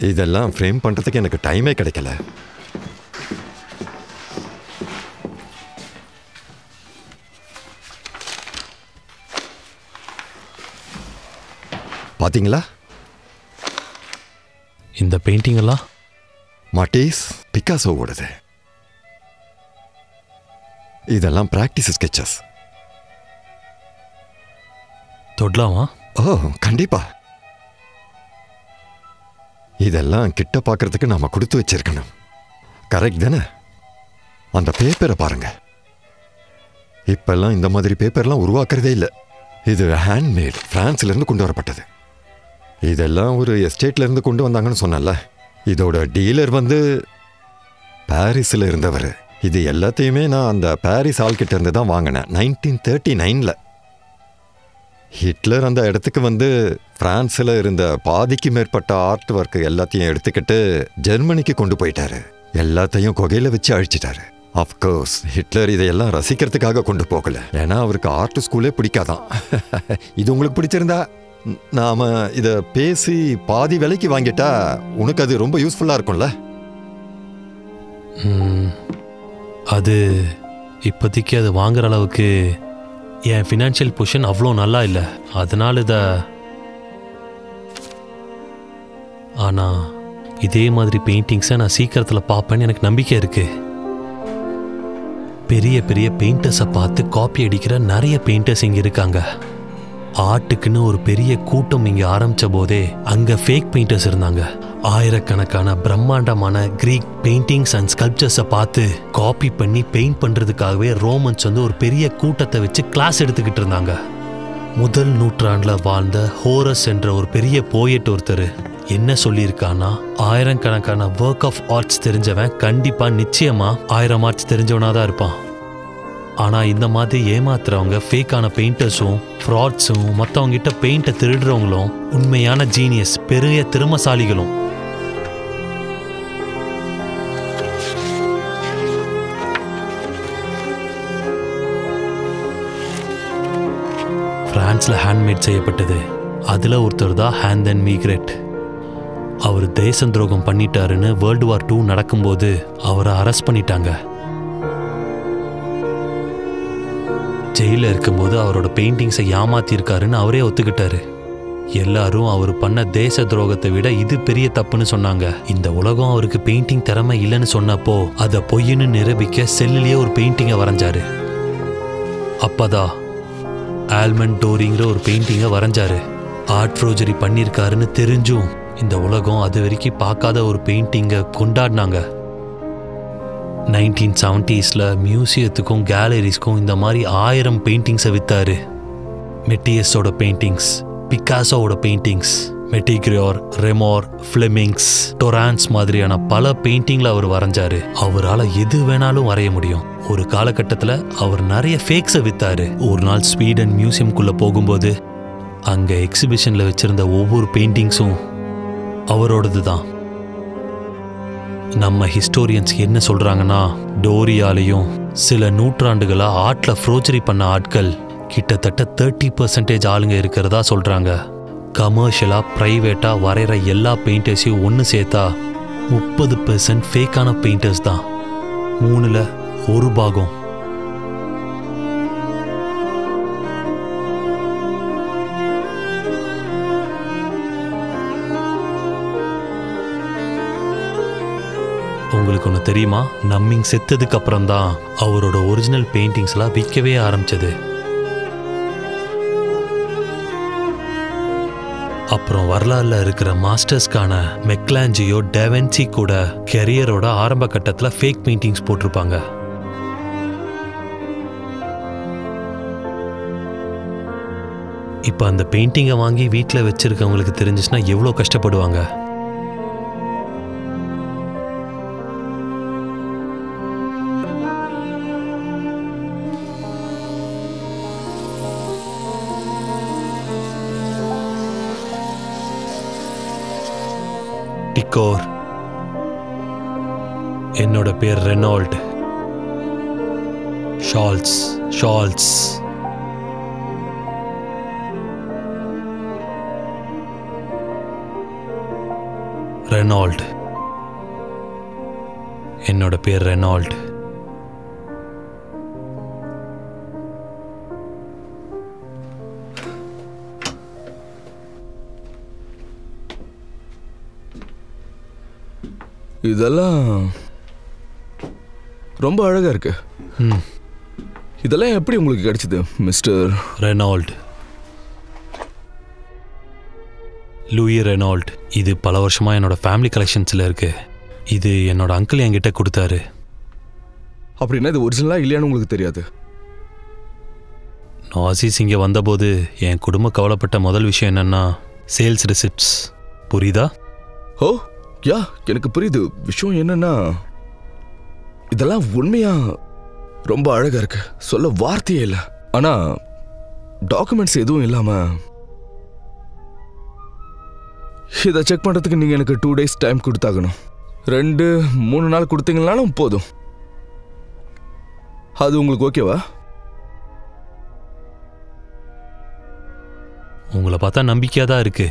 இதெல்லாம் ஃப்ரேம் பண்ணுறதுக்கு எனக்கு டைமே கிடைக்கல. பாத்தீங்களா இந்த பெயிண்டிங் எல்லாம்? மாட்டீஸ் பிக்காசோவோடது. இதெல்லாம் பிராக்டிஸ் ஸ்கெச்சஸ். தொடலாமா? ஓ கண்டிப்பா. இதெல்லாம் கிட்ட பார்க்கறதுக்கு நாம கொடுத்து வச்சிருக்கணும். கரெக்ட் தானே? அந்த பேப்பரை பாருங்க. இப்பெல்லாம் இந்த மாதிரி பேப்பர்லாம் உருவாக்குறதே இல்லை. இது ஹேண்ட்மேட், பிரான்ஸ்ல இருந்து கொண்டு வரப்பட்டது. இதெல்லாம் ஒரு எஸ்டேட்ல இருந்து கொண்டு வந்தாங்கன்னு சொன்னல. இதோட டீலர் வந்து பாரிஸ்ல இருந்தவர். இது எல்லாத்தையுமே நான் அந்த பாரிஸ் ஆள்கிட்ட இருந்து தான் வாங்கினேன் 1939ல. ஹிட்லர் அந்த இடத்துக்கு வந்து பிரான்ஸில் இருந்த பாதிக்கு மேற்பட்ட ஆர்ட் ஒர்க் எல்லாத்தையும் எடுத்துக்கிட்டு ஜெர்மனிக்கு கொண்டு போயிட்டாரு. எல்லாத்தையும் குகையில வச்சு அழிச்சிட்டாரு. அஃப்கோர்ஸ் ஹிட்லர் இதையெல்லாம் ரசிக்கிறதுக்காக கொண்டு போகல, ஏன்னா அவருக்கு ஆர்ட் ஸ்கூலே பிடிக்காதான். இது உங்களுக்கு பிடிச்சிருந்தா நாம இதை பேசி பாதி விலைக்கு வாங்கிட்டா உனக்கு அது ரொம்ப யூஸ்ஃபுல்லாக இருக்கும்ல. அது இப்போதைக்கு அது வாங்குற அளவுக்கு என் ஃபினான்ஷியல் பொசிஷன் அவ்வளோ நல்லா இல்லை, அதனால ஆனால் இதே மாதிரி பெயிண்டிங்ஸை நான் சீக்கிரத்தில் பார்ப்பேன்னு எனக்கு நம்பிக்கை இருக்கு. பெரிய பெரிய பெயிண்டர்ஸை பார்த்து காப்பி அடிக்கிற நிறைய பெயிண்டர்ஸ் இங்கே இருக்காங்க. ஆர்ட்டுக்குன்னு ஒரு பெரிய கூட்டம் இங்கே ஆரம்பித்த போதே அங்கே ஃபேக் பெயிண்டர்ஸ் இருந்தாங்க. ஆயிரக்கணக்கான பிரம்மாண்டமான கிரீக் பெயிண்டிங்ஸ் அண்ட் ஸ்கல்ப்சர்ஸை பார்த்து காப்பி பண்ணி பெயிண்ட் பண்ணுறதுக்காகவே ரோமன்ஸ் வந்து ஒரு பெரிய கூட்டத்தை வச்சு கிளாஸ் எடுத்துக்கிட்டு இருந்தாங்க. முதல் நூற்றாண்டில் வாழ்ந்த ஹோரஸ் என்ற ஒரு பெரிய போயட் ஒருத்தர் என்ன சொல்லியிருக்கான்னா, ஆயிரக்கணக்கான ஒர்க் ஆஃப் ஆர்ட்ஸ் தெரிஞ்சவன் கண்டிப்பாக நிச்சயமாக 1000 ஆர்ட்ஸ் தெரிஞ்சவனாக தான் இருப்பான். ஆனால் இந்த மாதிரி ஏமாத்துறவங்க ஃபேக்கான பெயிண்டர்ஸும் ஃப்ராட்ஸும் மற்றவங்கிட்ட பெயிண்டை திருடுறவங்களும் உண்மையான ஜீனியஸ் பெரிய திறமசாலிகளும். பிரான்ஸில் ஹேண்ட்மேட் செய்யப்பட்டது. அதில் ஒருத்தர் தான் ஹேந்தன் மீக்ரெட். அவர் தேச துரோகம் பண்ணிட்டாருன்னு வேர்ல்டு வார் 2 நடக்கும்போது அவரை அரெஸ்ட் பண்ணிட்டாங்க. ஜெயிலில் இருக்கும்போது அவரோட பெயிண்டிங்ஸை ஏமாத்திருக்காருன்னு அவரே ஒத்துக்கிட்டாரு. எல்லாரும் அவர் பண்ண தேச துரோகத்தை விட இது பெரிய தப்புன்னு சொன்னாங்க. இந்த உலகம் அவருக்கு பெயிண்டிங் திறமை இல்லைன்னு சொன்னப்போ அதை பொய்ன்னு நிரூபிக்க செல்லிலேயே ஒரு பெயிண்டிங்கை வரைஞ்சாரு. அப்பதான் ஆல்மண்ட் டோரிங்கிற ஒரு பெயிண்டிங்கை வரைஞ்சாரு. ஆர்ட் ஃப்ரோஜரி பண்ணியிருக்காருன்னு தெரிஞ்சும் இந்த உலகம் அது வரைக்கும் பார்க்காத ஒரு பெயிண்டிங்கை கொண்டாடினாங்க. 1970s மியூசியத்துக்கும் கேலரிஸ்க்கும் இந்த மாதிரி 1000 பெயிண்டிங்ஸை வித்தாரு. மெட்டியஸோட பெயிண்டிங்ஸ், பிக்காசோவோட பெயிண்டிங்ஸ், மெட்டிகிரியோர், ரெமோர், ஃப்ளெமிங்ஸ், டொரான்ஸ் மாதிரியான பல பெயிண்டிங்கில் அவர் வரைஞ்சாரு. அவரால் எது வேணாலும் வரைய முடியும். ஒரு காலகட்டத்தில் அவர் நிறைய ஃபேக்ஸை வித்தாரு. ஒரு நாள் ஸ்வீடன் மியூசியம்குள்ளே போகும்போது அங்கே எக்ஸிபிஷனில் வச்சிருந்த ஒவ்வொரு பெயிண்டிங்ஸும் அவரோடது தான். நம்ம ஹிஸ்டோரியன்ஸ் என்ன சொல்றாங்கன்னா, டோரியாலையும் சில நூற்றாண்டுகளா ஆர்ட்ல ஃப்ரோஜரி பண்ண ஆட்கள் கிட்டத்தட்ட 30% ஆளுங்க இருக்கிறதா சொல்றாங்க. கமர்ஷியலா பிரைவேட்டா வரைகிற எல்லா பெயிண்டர்ஸையும் ஒன்று சேர்த்தா 30% ஃபேக்கான பெயிண்டர்ஸ் தான். 3ல் 1 பாகம். உங்களுக்கு ஒன்று தெரியுமா, நம்மிங் செத்ததுக்கு அப்புறம் தான் அவரோட ஒரிஜினல் பெயிண்டிங்ஸ்லாம் விற்கவே ஆரம்பிச்சது. அப்புறம் வரலாறுல இருக்கிற மாஸ்டர்ஸ்க்கான மெக்லாஞ்சியோ, டெவென்சி கூட கெரியரோட ஆரம்ப கட்டத்தில் ஃபேக் பெயிண்டிங்ஸ் போட்டிருப்பாங்க. இப்போ அந்த பெயிண்டிங்கை வாங்கி வீட்டில் வச்சிருக்கவங்களுக்கு தெரிஞ்சிச்சுன்னா எவ்வளோ கஷ்டப்படுவாங்க. டிக்கோர். என்னோட பேர் ரெனால்ட். ஷால்ட்ஸ். ஷால்ட்ஸ். ரெனால்ட். என்னோட பேர் ரெனால்ட். இதெல்லாம் ரொம்ப அழகா இருக்கு. இதெல்லாம் எப்படி உங்களுக்கு கிடைச்சது மிஸ்டர் ரெனால்ட்? Louis Reynold. இது பல வருஷமா என்னோட ஃபேமிலி கலெக்ஷன்ஸில் இருக்கு. இது என்னோட அங்கிள் என்கிட்ட கொடுத்தாரு. அப்படின்னா இது ஒரிஜினலா இல்லையான்னு உங்களுக்கு தெரியாது? நாசிஸ் இங்கே வந்தபோது என் குடும்பம் கவலைப்பட்ட முதல் விஷயம் என்னன்னா, சேல்ஸ் ரெசிப்ட்ஸ். புரியுதா? ஓ யா, எனக்கு புரியுது. விஷயம் என்னன்னா, இதெல்லாம் உண்மையா ரொம்ப அழகா இருக்கு, சொல்ல வார்த்தையே இல்லை. ஆனா டாக்குமெண்ட்ஸ் எதுவும் இல்லாம இதை செக் பண்றதுக்கு நீங்க எனக்கு 2 days டைம் கொடுத்தாகணும். 2-3 நாள் கொடுத்தீங்கனாலும் போதும். அது உங்களுக்கு ஓகேவா? உங்களை பார்த்தா நம்பிக்கையா தான் இருக்கு.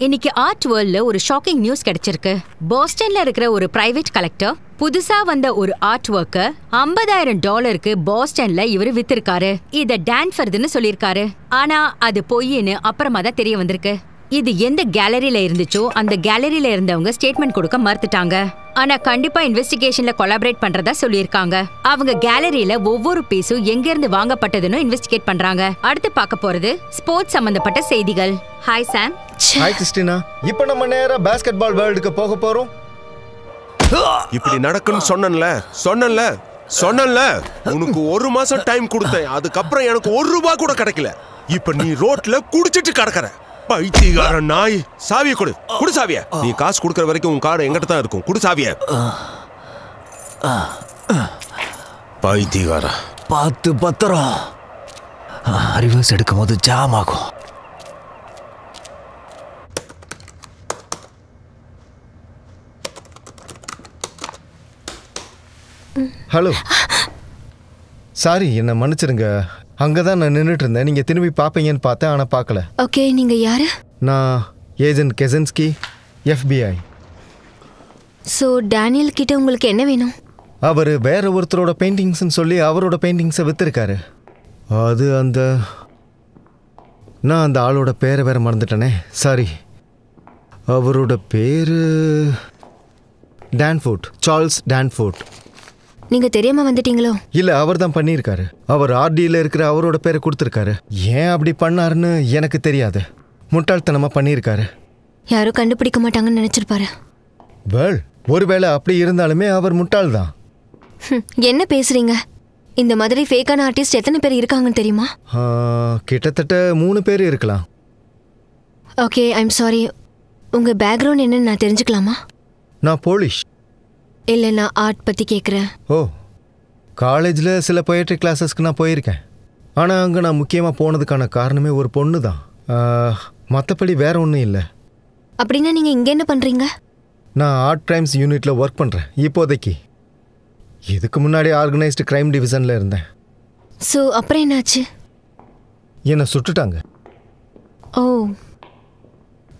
இன்னைக்கு ஆர்ட் வேர்ல்ட்ல ஒரு ஷாக்கிங் நியூஸ் கிடைச்சிருக்கு. பாஸ்டன்ல இருக்கிற ஒரு பிரைவேட் கலெக்டர் புதுசா வந்த ஒரு ஆர்ட் ஒர்க்க $50,000 பாஸ்டன்ல இவரு வித்திருக்காரு. இத டான்ஃபர்துன்னு சொல்லிருக்காரு. ஆனா அது பொய்ன்னு அப்புறமா தான் தெரிய வந்திருக்கு. இது எந்த கேலரியில இருந்துச்சோ அந்த கேலரியில இருந்தவங்க ஸ்டேட்மெண்ட் கொடுக்க மறுத்துட்டாங்க. ஆனா கண்டிப்பா இன்வெஸ்டிகேஷன்ல கொலாபரேட் பண்றதா சொல்லியிருக்காங்க. அவங்க கேலரியில ஒவ்வொரு பீஸும் எங்க இருந்து வாங்கப்பட்டதுன்னு இன்வெஸ்டிகேட் பண்றாங்க. அடுத்து பார்க்க போறது ஸ்போர்ட்ஸ் சம்பந்தப்பட்ட செய்திகள். Hi Sam. Hi Christina. இப்போ நம்ம நேரா பாஸ்கெட்பால் வேர்ல்டுக்கு போக போறோம். இப்படி நடக்குன்னு சொன்னேன்ல. உனக்கு 1 மாசம் டைம் கொடுத்தேன். அதுக்கப்புறம் எனக்கு $1 கூட கிடைக்கல. இப்ப நீ ரோட்ல குடிச்சிட்டு கிடக்குற பைத்தியக்கார நாய். சாவியை குடு சாவிய. நீ காசு கொடுக்கற வரைக்கும் உன் கார்டு எங்கிட்ட தான் இருக்கும். குடு சாவிய. பைத்தியக்கார. பார்த்து பத்திரம். ரிவர்ஸ் எடுக்கும் போது ஜாம் ஆகும். ஹலோ, சாரி, என்னை மன்னிச்சிருங்க. அங்கதான் நான் நின்றுட்டு இருந்தேன். நீங்க திரும்பி பார்ப்பீங்கன்னு பார்த்தேன், ஆனா பார்க்கல. ஓகே, நீங்க யாரு? நான் ஏஜென்ட் கெசன்ஸ்கி, FBI. ஸோ டேனியல் கிட்ட உங்களுக்கு என்ன வேணும்? அவர் வேற ஒருத்தரோட பெயிண்டிங்ஸ்ன்னு சொல்லி அவரோட பெயிண்டிங்ஸை விற்றுருக்காரு. அது நான் அந்த ஆளோட பேரை வேற மறந்துட்டேனே. சாரி. அவரோட பேரு டான்ஃபோர்ட், சார்ல்ஸ் டான்ஃபோர்ட். நீங்க தெரியாம வந்துட்டீங்களோ? இல்ல, அவர் தான் பண்ணியிருக்காரு. அவர் RDல இருக்கிற அவரோட பேரை கொடுத்துருக்காரு. ஏன் அப்படி பண்ணாருன்னு எனக்கு தெரியாது. முட்டாள்தனமா பண்ணியிருக்காரு. யாரும் கண்டுபிடிக்க மாட்டாங்கன்னு நினைச்சிருப்பாரு. வேல், ஒருவேளை அப்படி இருந்தாலுமே அவர் முட்டாள் தான். என்ன பேசுறீங்க? இந்த மாதிரி ஃபேக்கான ஆர்டிஸ்ட் எத்தனை பேர் இருக்காங்கன்னு தெரியுமா? கிட்டத்தட்ட 3 பேர் இருக்கலாம். Okay, I'm sorry. உங்க பேக்ரவுண்ட் என்னன்னு நான் தெரிஞ்சுக்கலாமா? நான் போலிஷ். இல்லை, நான் ஆர்ட் பற்றி கேட்குறேன். ஓ, காலேஜில் சில பொயட்ரி கிளாஸஸ்க்கு நான் போயிருக்கேன். ஆனால் அங்கே நான் முக்கியமாக போனதுக்கான காரணமே ஒரு பொண்ணு தான். மற்றபடி வேற ஒன்றும் இல்லை. அப்படின்னா நீங்கள் இங்கே என்ன பண்ணுறீங்க? நான் ஆர்ட் கிரைம்ஸ் யூனிட்டில் ஒர்க் பண்ணுறேன் இப்போதைக்கு. இதுக்கு முன்னாடி ஆர்கனைஸ்டு கிரைம் டிவிஷனில் இருந்தேன். ஸோ அப்புறம் என்னாச்சு? என்னை சுட்டுட்டாங்க. ஓ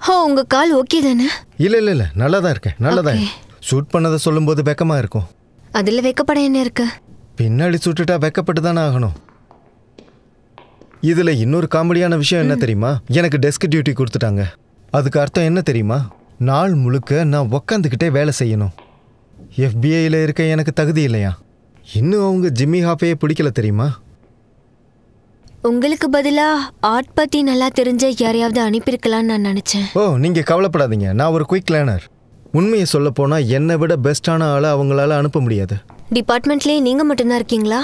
ஹோ, உங்கள் கால் ஓகே தானே? இல்லை, நல்லா தான் இருக்கேன், நல்லா தான். ஷூட் பண்ணதை சொல்லும்போது வெக்கமாக இருக்கும். அதில் வெக்கப்பட என்ன இருக்கு? பின்னாடி சுட்டுட்டா வெக்கப்பட்டு தானே ஆகணும். இதில் இன்னொரு காமெடியான விஷயம் என்ன தெரியுமா? எனக்கு டெஸ்க் டியூட்டி கொடுத்துட்டாங்க. அதுக்கு அர்த்தம் என்ன தெரியுமா? நாள் முழுக்க நான் உக்காந்துக்கிட்டே வேலை செய்யணும். FBIயில் இருக்க எனக்கு தகுதி இல்லையா? இன்னும் அவங்க ஜிம்மி ஹாஃபையே பிடிக்கல தெரியுமா? உங்களுக்கு பதிலாக ஆர்ட் பற்றி நல்லா தெரிஞ்ச யாரையாவது அனுப்பியிருக்கலான்னு நான் நினச்சேன். ஓ, நீங்கள் கவலைப்படாதீங்க. நான் ஒரு குயிக் லேர்னர். உண்மையை சொல்ல போனால் என்னை விட பெஸ்ட்டான ஆளை அவங்களால அனுப்ப முடியாது. டிபார்ட்மெண்ட்லேயே நீங்கள் மட்டும்தான் இருக்கீங்களா?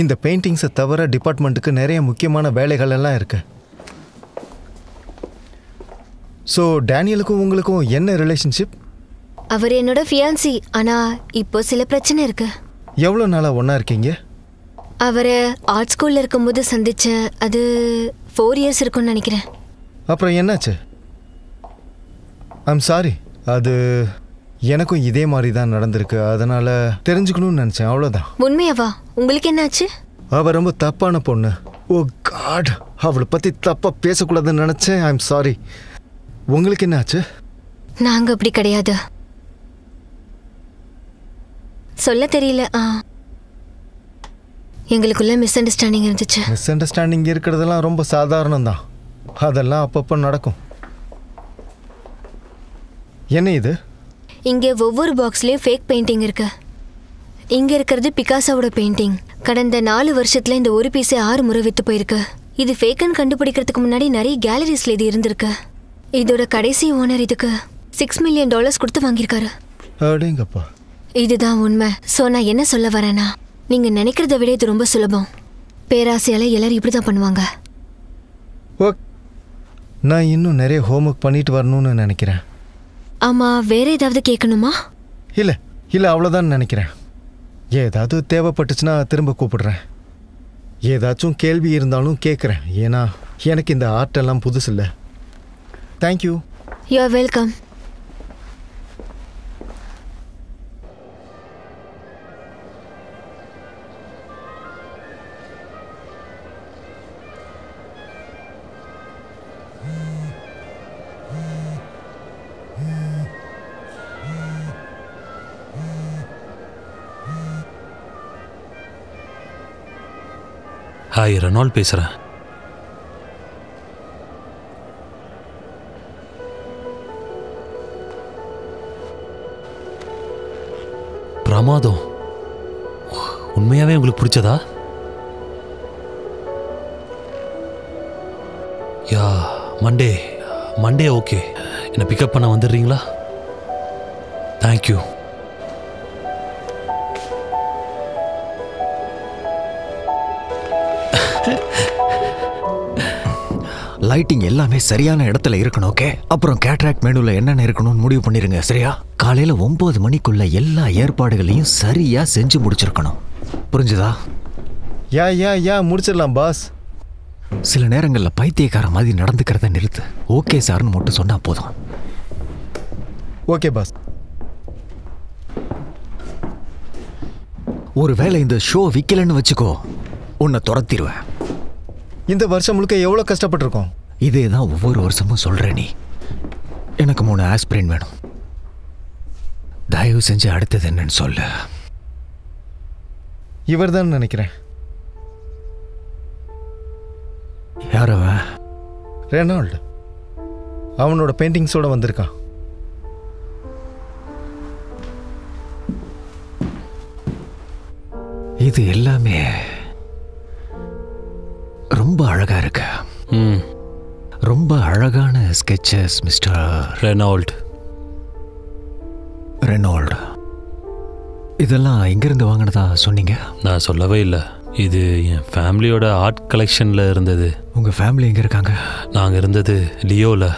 இந்த பெயிண்டிங்ஸை தவிர டிபார்ட்மெண்ட்டுக்கு நிறைய முக்கியமான வேலைகள் எல்லாம் இருக்கு. ஸோ டேனியலுக்கும் உங்களுக்கும் என்ன ரிலேஷன்ஷிப்? அவர் என்னோட ஃபியான்சி. ஆனால் இப்போ சில பிரச்சனை இருக்கு. எவ்வளோ நாளாக ஒன்றா இருக்கீங்க? அவரை ஆர்ட் ஸ்கூலில் இருக்கும்போது சந்தித்தேன். அது 4 years இருக்கும்னு நினைக்கிறேன். அப்புறம் என்னாச்சு? I'm sorry. அது எனக்கும் இதே மாதிரி தான் நடந்திருக்கு. அதனால் தெரிஞ்சுக்கணும்னு நினச்சேன், அவ்வளோதான். உண்மையாவா? உங்களுக்கு என்னாச்சு? அவள் ரொம்ப தப்பான பொண்ணு. ஓ காட், அவளை பற்றி தப்பாக பேசக்கூடாதுன்னு நினச்சேன். I'm sorry. உங்களுக்கு என்னாச்சு? நாங்கள் அப்படி கிடையாது. சொல்ல தெரியல. எங்களுக்குள்ள மிஸ் அண்டர்ஸ்டாண்டிங் இருந்துச்சு. மிஸ் அண்டர்ஸ்டாண்டிங் இருக்கிறதெல்லாம் ரொம்ப சாதாரணம் தான். அதெல்லாம் அப்பப்போ நடக்கும். என்ன இது? இங்கே ஒவ்வொரு பாக்ஸ்லேயும் ஃபேக் பெயிண்டிங் இருக்கு. இங்கே இருக்கிறது பிகாசோவோட பெயிண்டிங். கடந்த 4 வருஷத்தில் இந்த ஒரு பீஸே 6 முறை விற்று போயிருக்கு. இது ஃபேக்குன்னு கண்டுபிடிக்கிறதுக்கு முன்னாடி நிறைய கேலரிஸில் இது இருந்திருக்கு. இதோட கடைசி ஓனர் இதுக்கு $6 million கொடுத்து வாங்கியிருக்காரு. அப்படிங்கப்பா. இதுதான் உண்மை. ஸோ நான் என்ன சொல்ல வரேன்னா, நீங்கள் நினைக்கிறத விட இது ரொம்ப சுலபம். பேராசையால் எல்லாரும் இப்படி தான் பண்ணுவாங்க. ஓகே, நான் இன்னும் நிறைய ஹோம்ஒர்க் பண்ணிட்டு வரணும்னு நினைக்கிறேன். ஆமாம், வேற ஏதாவது கேட்கணுமா? இல்லை, அவ்வளோதான் நினைக்கிறேன். ஏதாவது தேவைப்பட்டுச்சுன்னா திரும்ப கூப்பிடுறேன். ஏதாச்சும் கேள்வி இருந்தாலும் கேட்குறேன். ஏன்னா எனக்கு இந்த ஆர்ட்டெல்லாம் புதுசு இல்லை. Thank you. You are welcome. Hi, Renault பேசுகிறேன். பிரமாதம். உண்மையாவே உங்களுக்கு பிடிச்சதா? Yeah, Monday okay. என்னை பிக்கப் பண்ண வந்துடுறீங்களா? தேங்க்யூ. லைட்டிங் எல்லாமே சரியான இடத்துல இருக்கணும். ஓகே, அப்புறம் கேட்ராக்ட் மெனுல என்னென்ன இருக்கணும்னு முடிவு பண்ணிருங்க. சரியா? காலையில 9 மணிக்குள்ள எல்லா ஏற்பாடுகளையும் சரியா செஞ்சு முடிச்சிருக்கணும். புரிஞ்சுதா? யா முடிச்சிடலாம் பாஸ். சில நேரங்கள்ல பைத்தியக்கார மாதிரி நடந்துக்கிறத நிறுத்து. ஓகே சார்னு மட்டும் சொன்னா போதும். Okay boss. ஒருவேளை இந்த ஷோ விக்கலன்னு வச்சுக்கோ, உன்னை துரத்திடுவேன். இந்த வருஷம் முழுக்க எவ்வளோ கஷ்டப்பட்டிருக்கோம். இதே தான் ஒவ்வொரு வருஷமும் சொல்ற நீ. எனக்கு 3 ஆஸ்பிரின் வேணும். தயவு செஞ்சு அடுத்தது என்னன்னு சொல்லு. இவர் தான் நினைக்கிறேன். யார் அவன்? ரெனால்டு. அவனோட பெயிண்டிங்ஸோட வந்திருக்கான். இது எல்லாமே ரொம்ப அழகா இருக்கு. ரொம்ப அழகான ஸ்கெச்சஸ் மிஸ்டர் ரெனால்ட். இதெல்லாம் எங்கிருந்து வாங்கினதா சொன்னீங்க? நான் சொல்லவே இல்லை. இது என் ஃபேமிலியோட ஆர்ட் கலெக்ஷனில் இருந்தது. உங்கள் ஃபேமிலி எங்கே இருக்காங்க? நாங்கள் இருந்தது லியோவில்.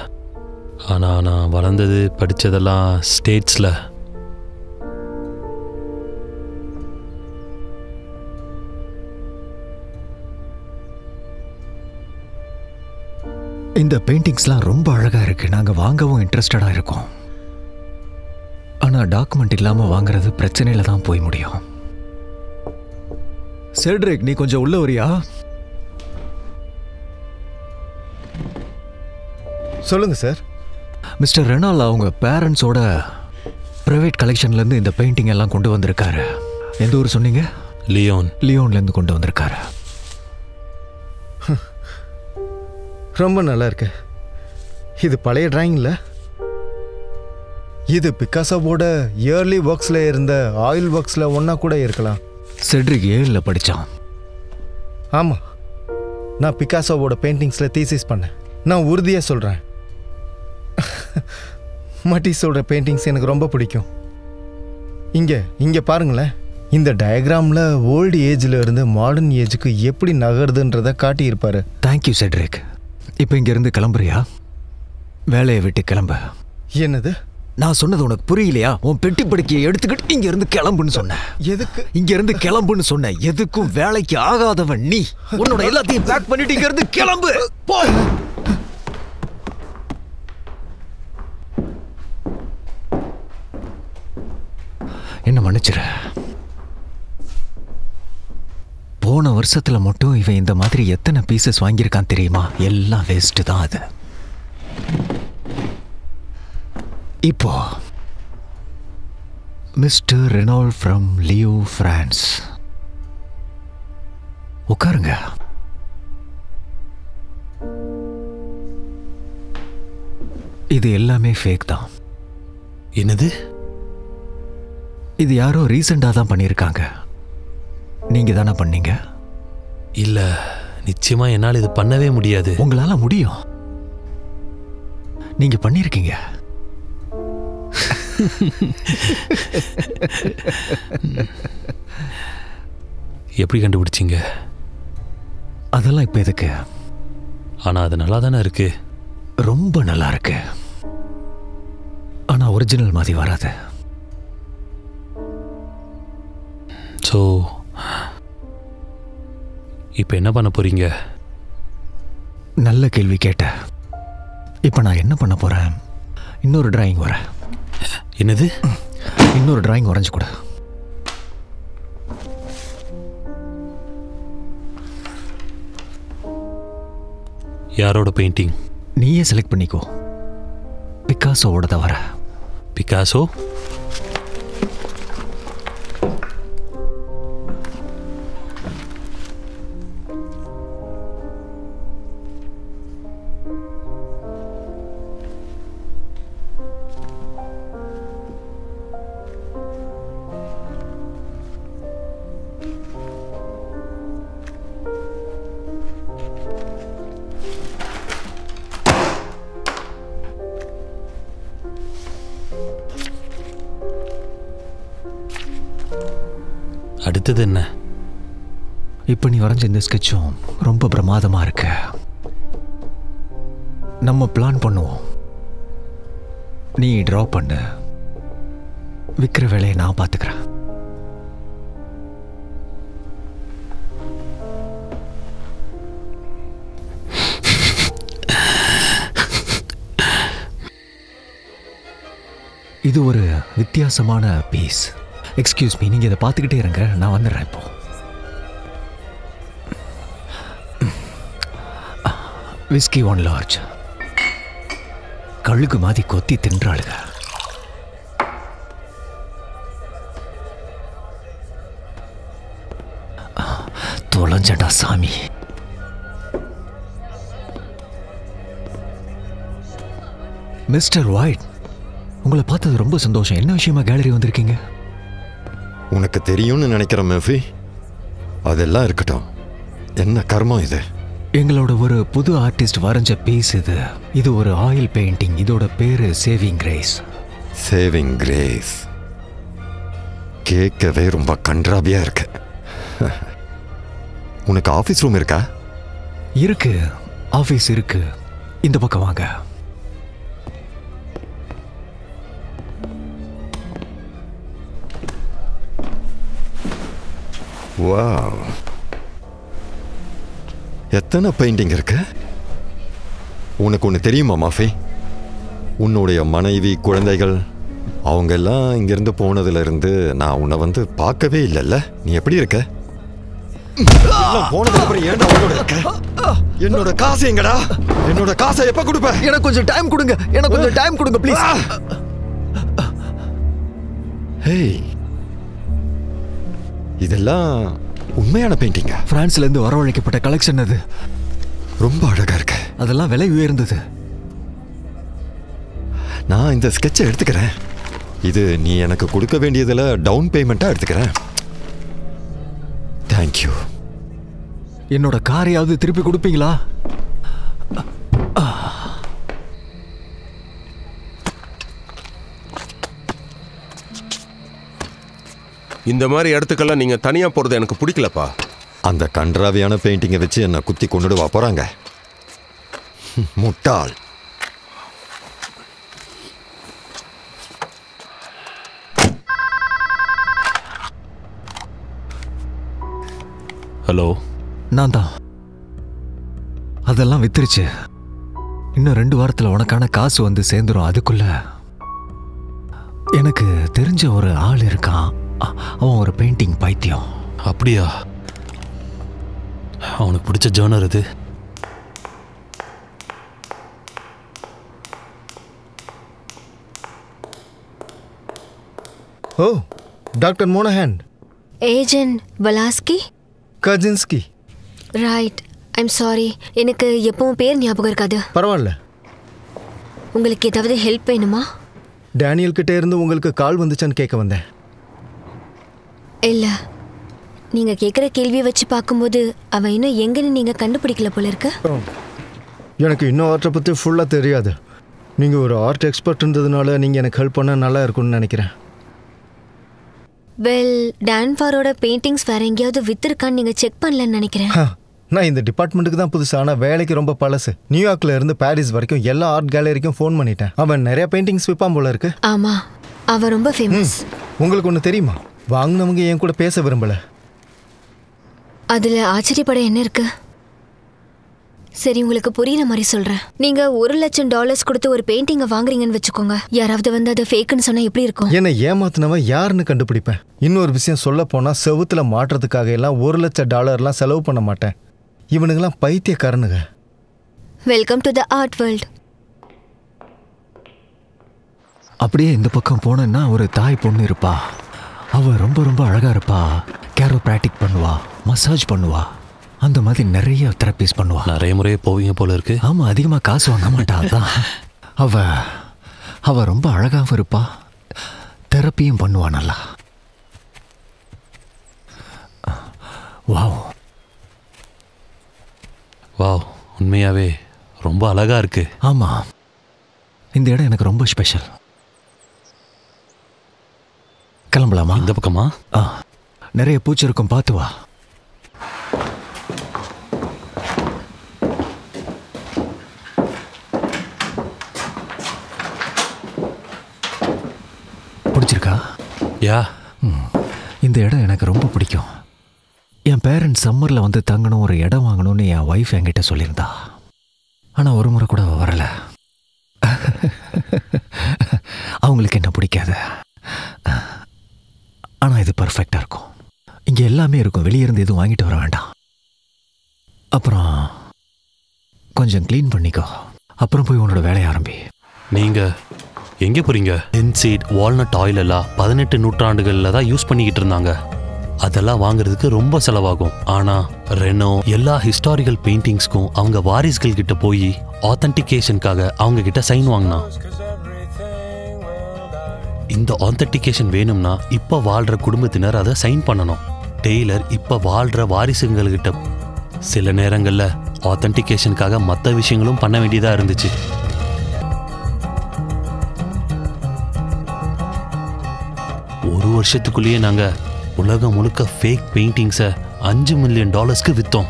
ஆனால் நான் வளர்ந்தது படித்ததெல்லாம் ஸ்டேட்ஸில். இந்த பெயிண்டிங்ஸ்லாம் ரொம்ப அழகா இருக்கு. நாங்க வாங்கவும் இன்ட்ரெஸ்டடா இருக்கோம். ஆனா டாக்குமெண்ட் இல்லாம வாங்குறது பிரச்சனையில தான் போய் முடியும். செட்ரிக், நீ கொஞ்சம் உள்ள வரியா? சொல்லுங்க சார். மிஸ்டர் ரெனால் அவங்க பேரண்ட்ஸோட பிரைவேட் கலெக்ஷன்ல இருந்து இந்த பெயிண்டிங் எல்லாம் கொண்டு வந்திருக்காரு. எந்த ஊர் சொன்னீங்க? லியோன்ல இருந்து கொண்டு வந்திருக்காரு. ரொம்ப நல்லா இருக்கு. இது பழைய டிராயிங் இல்லை. இது பிக்காசோவோட இயர்லி ஒர்க்ஸில் இருந்த ஆயில் ஒர்க்ஸில் ஒன்றா கூட இருக்கலாம். செட்ரிக் 7ல் படித்தான். ஆமாம், நான் பிக்காசோவோட பெயிண்டிங்ஸில் தீசிஸ் பண்ணேன். நான் உறுதியாக சொல்கிறேன், மட்டிஸோட பெயிண்டிங்ஸ் எனக்கு ரொம்ப பிடிக்கும். இங்கே பாருங்களேன். இந்த டயக்ராமில் ஓல்டு ஏஜில் இருந்து மாடர்ன் ஏஜுக்கு எப்படி நகருதுன்றதை காட்டியிருப்பாரு. Thank you Cedric. இப்போ இங்கேருந்து கிளம்புறியா? வேலையை விட்டு கிளம்ப. என்னது? நான் சொன்னது உனக்கு புரியலையா? உன் பெட்டி படுக்கையை எடுத்துக்கிட்டு இங்கேருந்து கிளம்புன்னு சொன்னேன். எதுக்கு? இங்கேருந்து கிளம்புன்னு சொன்னேன். எதுக்கும் வேலைக்கு ஆகாதவன் நீ. உன்னோட எல்லாத்தையும் பேக் பண்ணிட்டு இங்கேருந்து கிளம்பு. போ. என்ன மன்னிச்சிரு. போன வருஷத்துல மட்டும் இவன் இந்த மாதிரி எத்தனை பீசஸ் வாங்கியிருக்கான் தெரியுமா? எல்லாம் வேஸ்ட் தான் அது. இப்போ mister Renault from Lyon, France. உட்காருங்க. இது எல்லாமே ஃபேக் தான். என்னது? இது யாரோ ரீசெண்டாக தான் பண்ணியிருக்காங்க. நீங்க தானே பண்ணீங்க? இல்ல, நிச்சயமா என்னால் இது பண்ணவே முடியாது. உங்களால முடியும். நீங்க பண்ணிருக்கீங்க. எப்படி கண்டுபிடிச்சீங்க? அதெல்லாம் இப்ப எதுக்கு? ஆனா அது நல்லா தானே இருக்கு. ரொம்ப நல்லா இருக்கு. ஆனா ஒரிஜினல் மாதிரி வராது. ஸோ இப்போ என்ன பண்ண போறீங்க? நல்ல கேள்வி கேட்ட. இப்போ நான் என்ன பண்ண போறேன்? இன்னொரு டிராயிங் வர. என்னது? இன்னொரு டிராயிங் வரைஞ்சு கொடு. யாரோட பெயிண்டிங்? நீயே செலக்ட் பண்ணிக்கோ. பிகாசோவோட தவிர. பிகாசோ? அடுத்தது என்ன? இப்போ நீ வரைஞ்ச இந்த ஸ்கெட்சும் ரொம்ப பிரமாதமா இருக்கு. நம்ம பிளான் பண்ணுவோம். நீ டிரா பண்ணு, விற்கிற வேலையை நான் பார்த்துக்கிறேன். இது ஒரு வித்தியாசமான பீஸ். எக்ஸ்கியூஸ் மீ, நீங்க இதை பார்த்துக்கிட்டே இருங்க, நான் வந்துடுறேன். இப்போ விஸ்கி 1 லார்ஜ். கழுகு மாதிரி கொத்தி தின்றாளுங்க. தொலைஞ்சடா சாமி. மிஸ்டர் ஒயிட், உங்களை பார்த்தது ரொம்ப சந்தோஷம். என்ன விஷயமா கேலரி வந்திருக்கீங்க? உனக்கு தெரியும்னு நினைக்கிறேன் மேஃபி. அதெல்லாம் இருக்கட்டும், என்ன கர்மம் இது? எங்களோட ஒரு புது ஆர்டிஸ்ட் வரைஞ்ச பீஸ் இது. இது ஒரு ஆயில் பெயிண்டிங். இதோட பேரு சேவிங் கிரேஸ். சேவிங் கிரேஸ் கேட்கவே ரொம்ப கன்றாவியா இருக்கு. உனக்கு ஆஃபீஸ் ரூம் இருக்கா? இருக்கு, ஆஃபீஸ் இருக்கு. இந்த பக்கம் வாங்க. வாவ், எத்தனை பெயிண்டிங் இருக்கு? உனக்கு ஒன்று தெரியுமா மாஃபி? உன்னுடைய மனைவி, குழந்தைகள் அவங்க எல்லாம் இங்கிருந்து போனதுல இருந்து நான் உன்னை வந்து பார்க்கவே இல்லைல்ல. நீ எப்படி இருக்க? போனதுக்கு அப்புறம் ஏன்டா உன்னோட இருக்க? என்னோட காசு எங்கடா? என்னோட காசை எப்ப கொடுப்ப? எனக்கு கொஞ்சம் டைம் கொடுங்க, எனக்கு கொஞ்சம் டைம் கொடுங்க ப்ளீஸ். ஹேய், இதெல்லாம் உண்மையான பெயிண்டிங்கா? பிரான்ஸ்ல இருந்து வரவழைக்கப்பட்ட கலெக்ஷன் அது. ரொம்ப அழகா இருக்கு. அதெல்லாம் விலை உயர்ந்தது. நான் இந்த ஸ்கெட்சை எடுத்துக்கிறேன். இது நீ எனக்கு கொடுக்க வேண்டியதுல டவுன் பேமெண்ட்டா எடுத்துக்கிறேன். தேங்க்யூ. என்னோட காரையாவது திருப்பி கொடுப்பீங்களா? இந்த மாதிரி இடத்துக்கெல்லாம் நீங்க தனியா போறது எனக்கு பிடிக்கலப்பா. அந்த கன்றாவியான பெயிண்டிங்கை வச்சு என்ன குத்தி கொண்டுடுவா போறாங்க. முட்டாள். ஹலோ, நான் தான். அதெல்லாம் வித்துருச்சு. இன்னும் 2 வாரத்தில் உனக்கான காசு வந்து சேர்ந்துரும். அதுக்குள்ள எனக்கு தெரிஞ்ச ஒரு ஆள் இருக்கான். அவன் ஒரு பெயிண்டிங் பைத்தியம். அப்படியா? அவனுக்கு பிடிச்ச ஜேர்னர் இது. Oh, doctor Monahan. Agent Walaski. Kazinski. Right. I'm sorry, எனக்கு எப்பவும் பேர் ஞாபகம் இருக்காது. பரவாயில்ல. உங்களுக்கு ஏதாவது ஹெல்ப் வேணுமா? டேனியல் கிட்டே இருந்து உங்களுக்கு கால் வந்துச்சான்னு கேட்க வந்தேன். இல்லை, நீங்கள் கேட்குற கேள்வியை வச்சு பார்க்கும்போது அவன் இன்னும் எங்கன்னு நீங்கள் கண்டுபிடிக்கல போல இருக்கு. எனக்கு இன்னும் ஆர்ட்டை பற்றி ஃபுல்லாக தெரியாது. நீங்கள் ஒரு ஆர்ட் எக்ஸ்பர்ட்ன்றதுனால நீங்கள் எனக்கு ஹெல்ப் பண்ணால் நல்லா இருக்கும்னு நினைக்கிறேன். வெல், டான்ஃபாரோட பெயிண்டிங்ஸ் வேற எங்கேயாவது வித்துருக்கான்னு நீங்கள் செக் பண்ணலன்னு நினைக்கிறேன். நான் இந்த டிபார்ட்மெண்ட்டுக்கு தான் புதுசு. ஆனால் வேலைக்கு ரொம்ப பழசு. நியூயார்க்ல இருந்து பாரிஸ் வரைக்கும் எல்லா ஆர்ட் கேலரிக்கும் ஃபோன் பண்ணிட்டேன். அவன் நிறைய பெயிண்டிங்ஸ் விற்பான் போல இருக்கு. ஆமாம், அவன் ரொம்ப ஃபேமஸ். உங்களுக்கு ஒன்று தெரியுமா? வாங்கினவங்க என் கூட பேச விரும்பல. அதுல ஆச்சரியப்பட என்ன இருக்கு? சரி, உங்களுக்கு புரியுற மாதிரி சொல்றேன். நீங்க $1,00,000 கொடுத்து ஒரு பெயிண்டிங்கை வாங்குறீங்கன்னு வச்சுக்கோங்க. யாராவது வந்து அதை ஃபேக்குன்னு சொன்னா எப்படி இருக்கும்? என்னை ஏமாத்தினவன் யாருன்னு கண்டுபிடிப்பேன். இன்னொரு விஷயம் சொல்ல போனா, செவுத்துல மாட்டுறதுக்காக எல்லாம் $1,00,000 செலவு பண்ண மாட்டேன். இவனுங்கெல்லாம் பைத்தியக்காரனுங்க. Welcome to the art world. அப்படியே இந்த பக்கம் போனேன்னா ஒரு தாய் பொண்ணு இருப்பா. அவ ரொம்ப ரொம்ப அழகா இருப்பா. கேரோப்ராக்டிக் பண்ணுவா, மசாஜ் பண்ணுவா, அந்த மாதிரி நிறைய தெரப்பீஸ் பண்ணுவா. நிறைய முறையே போவீங்க போல இருக்கு. ஆமா, அதிகமாக காசு வாங்க மாட்டா. அதான் அவ ரொம்ப அழகாகவும் இருப்பா, தெரப்பியும் பண்ணுவா நல்லா. வாவ் வாவ், உண்மையாவே ரொம்ப அழகா இருக்கு. ஆமா, இந்த இடம் எனக்கு ரொம்ப ஸ்பெஷல். கிளம்பலாமா? இந்த பக்கமா? நிறைய பூச்சி இருக்கும், பார்த்து வா. பிடிச்சிருக்கா? யா, இந்த இடம் எனக்கு ரொம்ப பிடிக்கும். என் பேரண்ட்ஸ் சம்மரில் வந்து தங்கணும், ஒரு இடம் வாங்கணும்னு என் ஒய்ஃப் என்கிட்ட சொல்லியிருந்தா. ஆனால் ஒரு முறை கூட வரல. அவங்களுக்கு என்ன பிடிக்காது. ஆனால் இது பர்ஃபெக்டாக இருக்கும். இங்கே எல்லாமே இருக்கும், வெளியே இருந்து எதுவும் வாங்கிட்டு வர வேண்டாம். அப்புறம் கொஞ்சம் க்ளீன் பண்ணிக்கோ, அப்புறம் போய் உன்னோட வேலையை ஆரம்பி. நீங்க எங்கே போறீங்க? இன்சீட் வால்நட் ஆயில் எல்லாம் 18 நூற்றாண்டுகளில் தான் யூஸ் பண்ணிக்கிட்டு இருந்தாங்க. அதெல்லாம் வாங்குறதுக்கு ரொம்ப செலவாகும். ஆனா ரெனோ எல்லா ஹிஸ்டாரிக்கல் பெயிண்டிங்ஸ்க்கும் அவங்க வாரிசுகள் கிட்ட போய் ஆத்தென்டிகேஷனுக்காக அவங்க கிட்ட சைன் வாங்கினா. இந்த ஆத்தென்டிகேஷன் வேணும்னா இப்ப வாழ்ற குடும்பத்தினர் அதை சைன் பண்ணணும். டெய்லர் இப்ப வாழ்ற வாரிசுங்கள்கிட்ட சில நேரங்கள்ல ஆத்தென்டிகேஷனுக்காக மற்ற விஷயங்களும் பண்ண வேண்டியதா இருந்துச்சு. ஒரு வருஷத்துக்குள்ளேயே நாங்க உலகம் முழுக்க ஃபேக் பெயிண்டிங்ஸை $5 மில்லியன் வித்தோம்.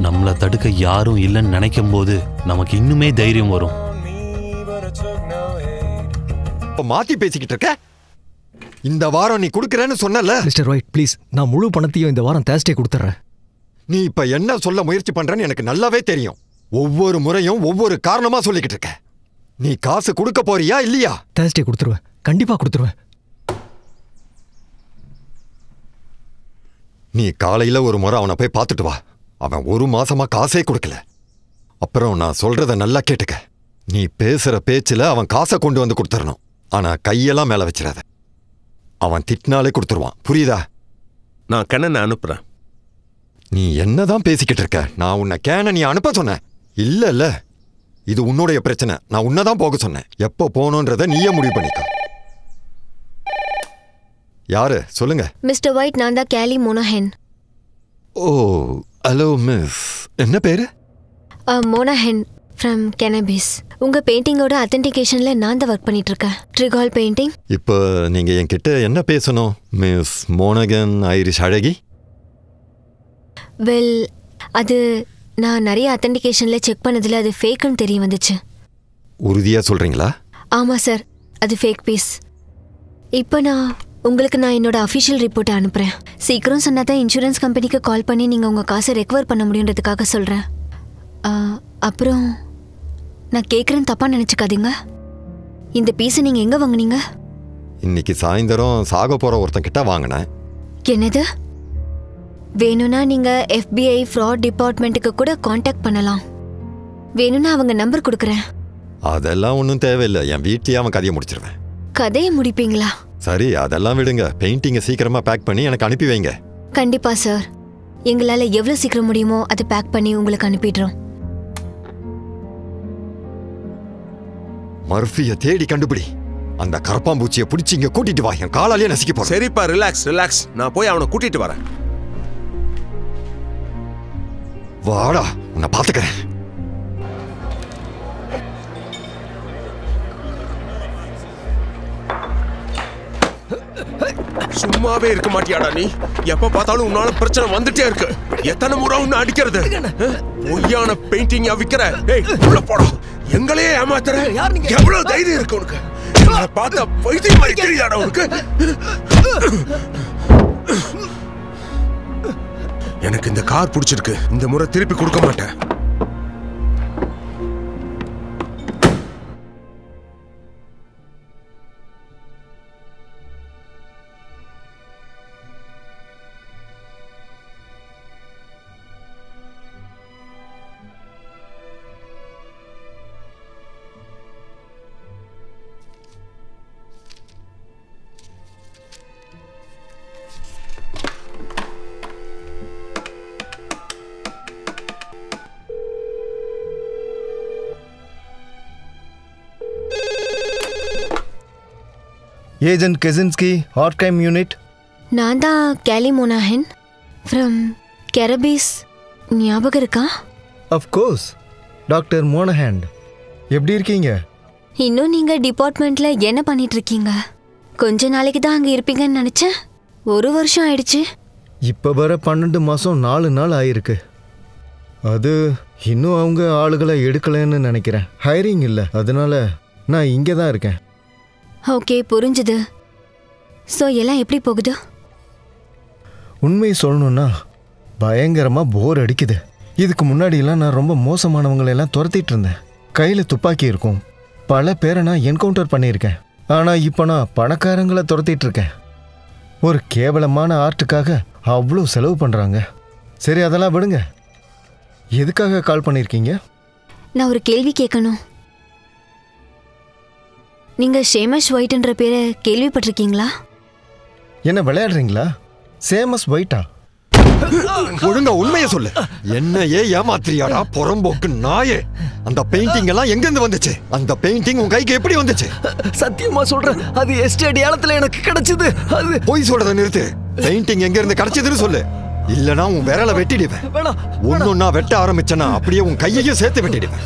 நம்மளை தடுக்க யாரும் இல்லைன்னு நினைக்கும் போது நமக்கு இன்னுமே தைரியம் வரும். மாத்தி பேசிக்கிட்டு இருக்க. இந்த வாரம் நீ கொடுக்கறேன்னு சொன்னல. மிஸ்டர் ஒயிட், ப்ளீஸ், நான் முழு பணத்தையும் இந்த வாரம் தேர்ஸ்டே கொடுத்துட்றேன். நீ இப்ப என்ன சொல்ல முயற்சி பண்றேன்னு எனக்கு நல்லாவே தெரியும். ஒவ்வொரு முறையும் ஒவ்வொரு காரணமா சொல்லிக்கிட்டு இருக்க. நீ காசு கொடுக்க போறியா இல்லையா? தேர்ஸ்டே கொடுத்துருவேன், கண்டிப்பா கொடுத்துருவேன். நீ காலையில ஒரு முறை அவனை போய் பார்த்துட்டு வா. அவன் 1 மாசமா காசே கொடுக்கல. அப்புறம் நான் சொல்றத நல்லா கேட்டுக்க. நீ பேசுற பேச்சுல அவன் காசை கொண்டு வந்து கொடுத்துடணும். ஆனா கையெல்லாம் மேல வச்சிடாத. அவன் திட்டினாலே கொடுத்துருவான், புரியுதா? நான் கண்ணனை அனுப்புறேன். நீ என்னதான் பேசிக்கிட்டு இருக்க? நான் உன்னை நீ அனுப்ப சொன்னேன். இல்ல, இது உன்னுடைய பிரச்சனை. நான் உன்னதான் போக சொன்னேன். எப்போ போகணுன்றத நீயே முடிவு பண்ணிக்க. யாரு சொல்லுங்க? மிஸ்டர் ஒயிட், நான் தான் கேலி மோனஹென். ஓ, ஹலோ மிஸ். என்ன பேரு? மோனஹென் ஃப்ரம் கெனபிஸ். உங்க பெயிண்டிங்கோட அத்தென்டிகேஷன்ல நான் தான் ஒர்க் பண்ணிட்டு இருக்கேன். ட்ரிகால் பெயிண்டிங். இப்போ நீங்க என்கிட்ட என்ன பேசணும் மிஸ் மோனகன் ஐரிஷ் அழகி? வெல், அது நான் நிறைய அத்தென்டிகேஷன்ல செக் பண்ணதுல அது ஃபேக்குன்னு தெரிய வந்துச்சு. உறுதியா சொல்றீங்களா? ஆமா சார், அது ஃபேக் பீஸ். இப்போ உங்களுக்கு நான் என்னோட அஃபிஷியல் ரிப்போர்ட்டை அனுப்புறேன். சீக்கிரம் சொன்னாதான் இன்சூரன்ஸ் கம்பெனிக்கு கால் பண்ணி நீங்க உங்க காசை ரெக்கவர் பண்ண முடியுன்றதுக்காக சொல்றேன். அப்புறம் நான் கேட்குறேன்னு தப்பா நினைச்சுக்காதீங்க. இந்த பீஸை நீங்க எங்க வாங்குனீங்க? இன்னைக்கு சாயந்தரம் சாக போற ஒருத்தன் கிட்ட வாங்கினேன். என்னது? வேணும்னா நீங்க FBI ஃப்ராட் டிபார்ட்மெண்ட்டுக்கு கூட காண்டாக்ட் பண்ணலாம். வேணும்னா அவங்க நம்பர் கொடுக்குறேன். அதெல்லாம் ஒன்றும் தேவையில்லை. என் வீட்லயே அவன் கதையை முடிச்சிருவேன். கதையை முடிப்பீங்களா? சரி, அதெல்லாம் விடுங்க. பெயிண்டிங்கை சீக்கிரமா பேக் பண்ணி எனக்கு அனுப்பி வைங்க. கண்டிப்பா சார். எங்களால எவ்வளவு சீக்கிரம் முடியுமோ அதை பேக் பண்ணி உங்களுக்கு அனுப்பிடுறோம். மர்ஃபியை தேடி கண்டுபிடி. அந்த கரப்பாம்பூச்சியை பிடிச்சி இங்க கூட்டிட்டு வா. என் காலாலேயே நசுக்கி போறேன். சரிப்பா, ரிலாக்ஸ். நான் போய் அவனை கூட்டிட்டு வரேன். வாடா, உன்னை பாத்துக்கிறேன். சும்மாவே இருக்க மாட்டியாடா நீ? எப்ப பார்த்தாலும் உன்னால பிரச்சனை வந்துட்டே இருக்கு. எத்தனை முறை உன்னை அடிக்கிறது? பொய்யான பெயிண்டிங் விக்கிற. ஏய், உள்ள போடா. எங்களையே ஏமாத்துற? யார் நீங்க? எவ்வளவு தைரியம் இருக்கு உனக்கு? எங்களை பார்த்தா பைத்தியம் மாதிரி தெரியாதா உனக்கு? எனக்கு இந்த கார் பிடிச்சிருக்கு. இந்த முறை திருப்பி கொடுக்க மாட்டேன். Agent Kasinski, hot crime unit. நான் தான் கேலி மோனாஹன் ஃப்ரம் கெரபீஸ். ஞாபகம் இருக்கா? Of course, doctor Monahan. எப்படி இருக்கீங்க? இன்னும் நீங்கள் டிபார்ட்மெண்ட்டில் என்ன பண்ணிட்டு இருக்கீங்க? கொஞ்ச நாளைக்கு தான் அங்கே இருப்பீங்கன்னு நினச்சேன். 1 வருஷம் ஆயிடுச்சு. இப்போ வர 12 மாதம் 4 நாள் ஆயிருக்கு. அது இன்னும் அவங்க ஆளுகளை எடுக்கலைன்னு நினைக்கிறேன். ஹைரிங் இல்லை, அதனால நான் இங்கே தான் இருக்கேன். ஓகே, புரிஞ்சுது. ஸோ எல்லாம் எப்படி போகுது? உண்மையை சொல்லணும்னா பயங்கரமாக போர் அடிக்குது. இதுக்கு முன்னாடியெல்லாம் நான் ரொம்ப மோசமானவங்களெல்லாம் துரத்திட்டு இருந்தேன். கையில் துப்பாக்கி இருக்கும். பல பேரை நான் என்கவுண்டர் பண்ணியிருக்கேன். ஆனால் இப்போ நான் பணக்காரங்களை துரத்திட்டு இருக்கேன். ஒரு கேவலமான ஆர்ட்டுக்காக அவ்வளோ செலவு பண்ணுறாங்க. சரி, அதெல்லாம் விடுங்க. எதுக்காக கால் பண்ணியிருக்கீங்க? நான் ஒரு கேள்வி கேட்கணும். நீங்கள் ஷேமஸ் ஒயிட்ன்ற பேரை கேள்விப்பட்டிருக்கீங்களா? என்ன விளையாடுறீங்களா? சேமஸ் ஒயிட்டா? ஒழுங்கா உண்மையை சொல்லு. என்னையே ஏமாத்திரியாடா புறம்போக்கு நாயே. அந்த பெயிண்டிங் எல்லாம் எங்க இருந்து வந்துச்சு? அந்த பெயிண்டிங் உன் கைக்கு எப்படி வந்துச்சு? சத்தியமா சொல்றேன், அது எஸ்டேட் ஏலத்துல எனக்கு கிடைச்சது. அது போய் சொல்றத நிறுத்து. பெயிண்டிங் எங்க இருந்து கிடைச்சதுன்னு சொல்லு. இல்லனா உன் விரலை வெட்டிடுவேன். ஒன்னொன்னா வெட்ட ஆரம்பிச்சனா அப்படியே உன் கையையும் சேர்த்து வெட்டிடுவேன்.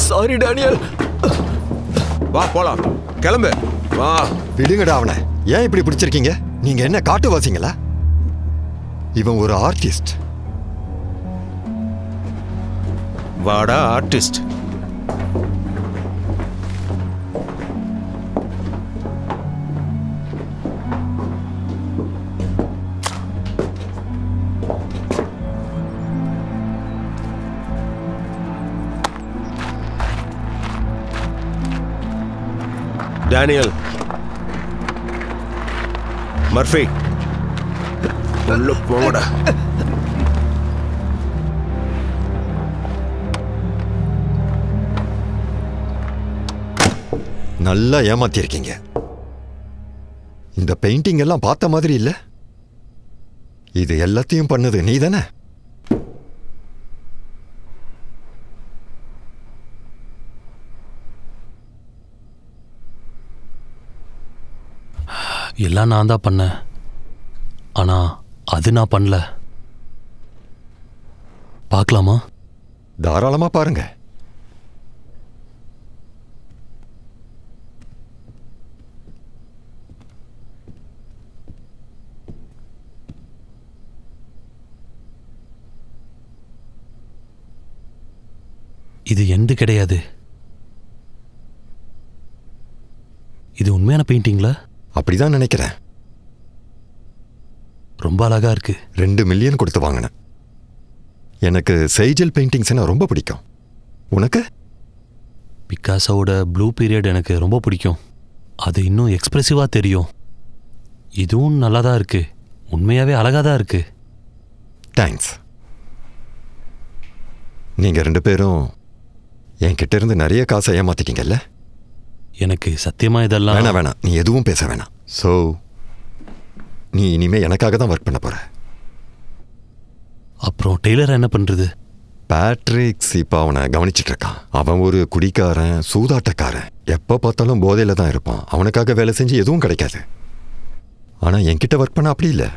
Sorry Daniel. வா போலாம், கிளம்பு வா. விடுங்கடா அவனை. ஏன் இப்படி பிடிச்சிருக்கீங்க? நீங்க என்ன காட்டுவாசிங்களா? இவன் ஒரு ஆர்டிஸ்ட். வாடா ஆர்டிஸ்ட். டேனியல், மர்ஃபி, உள்ள போங்கடா. நல்லா ஏமாத்திருக்கீங்க. இந்த பெயிண்டிங் எல்லாம் பார்த்த மாதிரி இல்ல. இது எல்லாத்தையும் பண்ணது நீ தானே? எல்லாம் நான் தான் பண்ணேன். ஆனா அது நான் பண்ணல. பார்க்கலாமா? தாராளமா பாருங்க. இது எந்த கிடையாது. இது உண்மையான பெயிண்டிங்ல? அப்படிதான் நினைக்கிறேன். ரொம்ப அழகா இருக்கு. 2 மில்லியன் கொடுத்து வாங்கினேன். எனக்கு செய்ஜல் பெயிண்டிங்ஸ்னா ரொம்ப பிடிக்கும். உனக்கு? பிக்காசோட ப்ளூ பீரியட் எனக்கு ரொம்ப பிடிக்கும். அது இன்னும் எக்ஸ்பிரசிவா தெரியும். இதுவும் நல்லா தான் இருக்கு. உண்மையாவே அழகா தான் இருக்கு. தேங்க்ஸ். நீங்க 2 பேரும் என்கிட்ட இருந்து நிறைய காசை ஏமாத்திட்டீங்கல்ல? எனக்கு சத்தியமா இதெல்லாம் வேணாம். நீ எதுவும் பேச வேணாம். ஸோ நீ இனிமே எனக்காக தான் ஒர்க் பண்ண போற. அப்புறம் டெய்லர் என்ன பண்றது? பேட்ரிக்ஸ் இப்போ அவனை கவனிச்சிட்டு இருக்கான். அவன் ஒரு குடிக்காரன், சூதாட்டக்காரன். எப்போ பார்த்தாலும் போதையில தான் இருப்பான். அவனுக்காக வேலை செஞ்சு எதுவும் கிடைக்காது. ஆனா என்கிட்ட ஒர்க் பண்ண அப்படி இல்லை.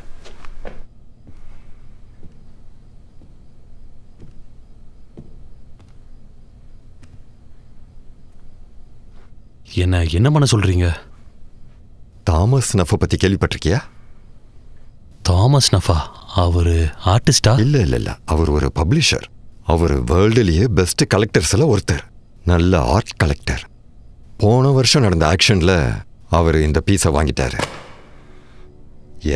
என்ன பண்ண சொல்றீங்க? தாமஸ் நஃபை பற்றி கேள்விப்பட்டிருக்கியா? தாமஸ் நஃபா அவர் ஆர்டிஸ்டா? இல்லை அவர் ஒரு பப்ளிஷர். அவர் வேர்ல்டுலேயே பெஸ்ட் கலெக்டர்ஸில் ஒருத்தர். நல்ல ஆர்ட் கலெக்டர். போன வருஷம் நடந்த ஆக்ஷனில் அவர் இந்த பீஸை வாங்கிட்டாரு.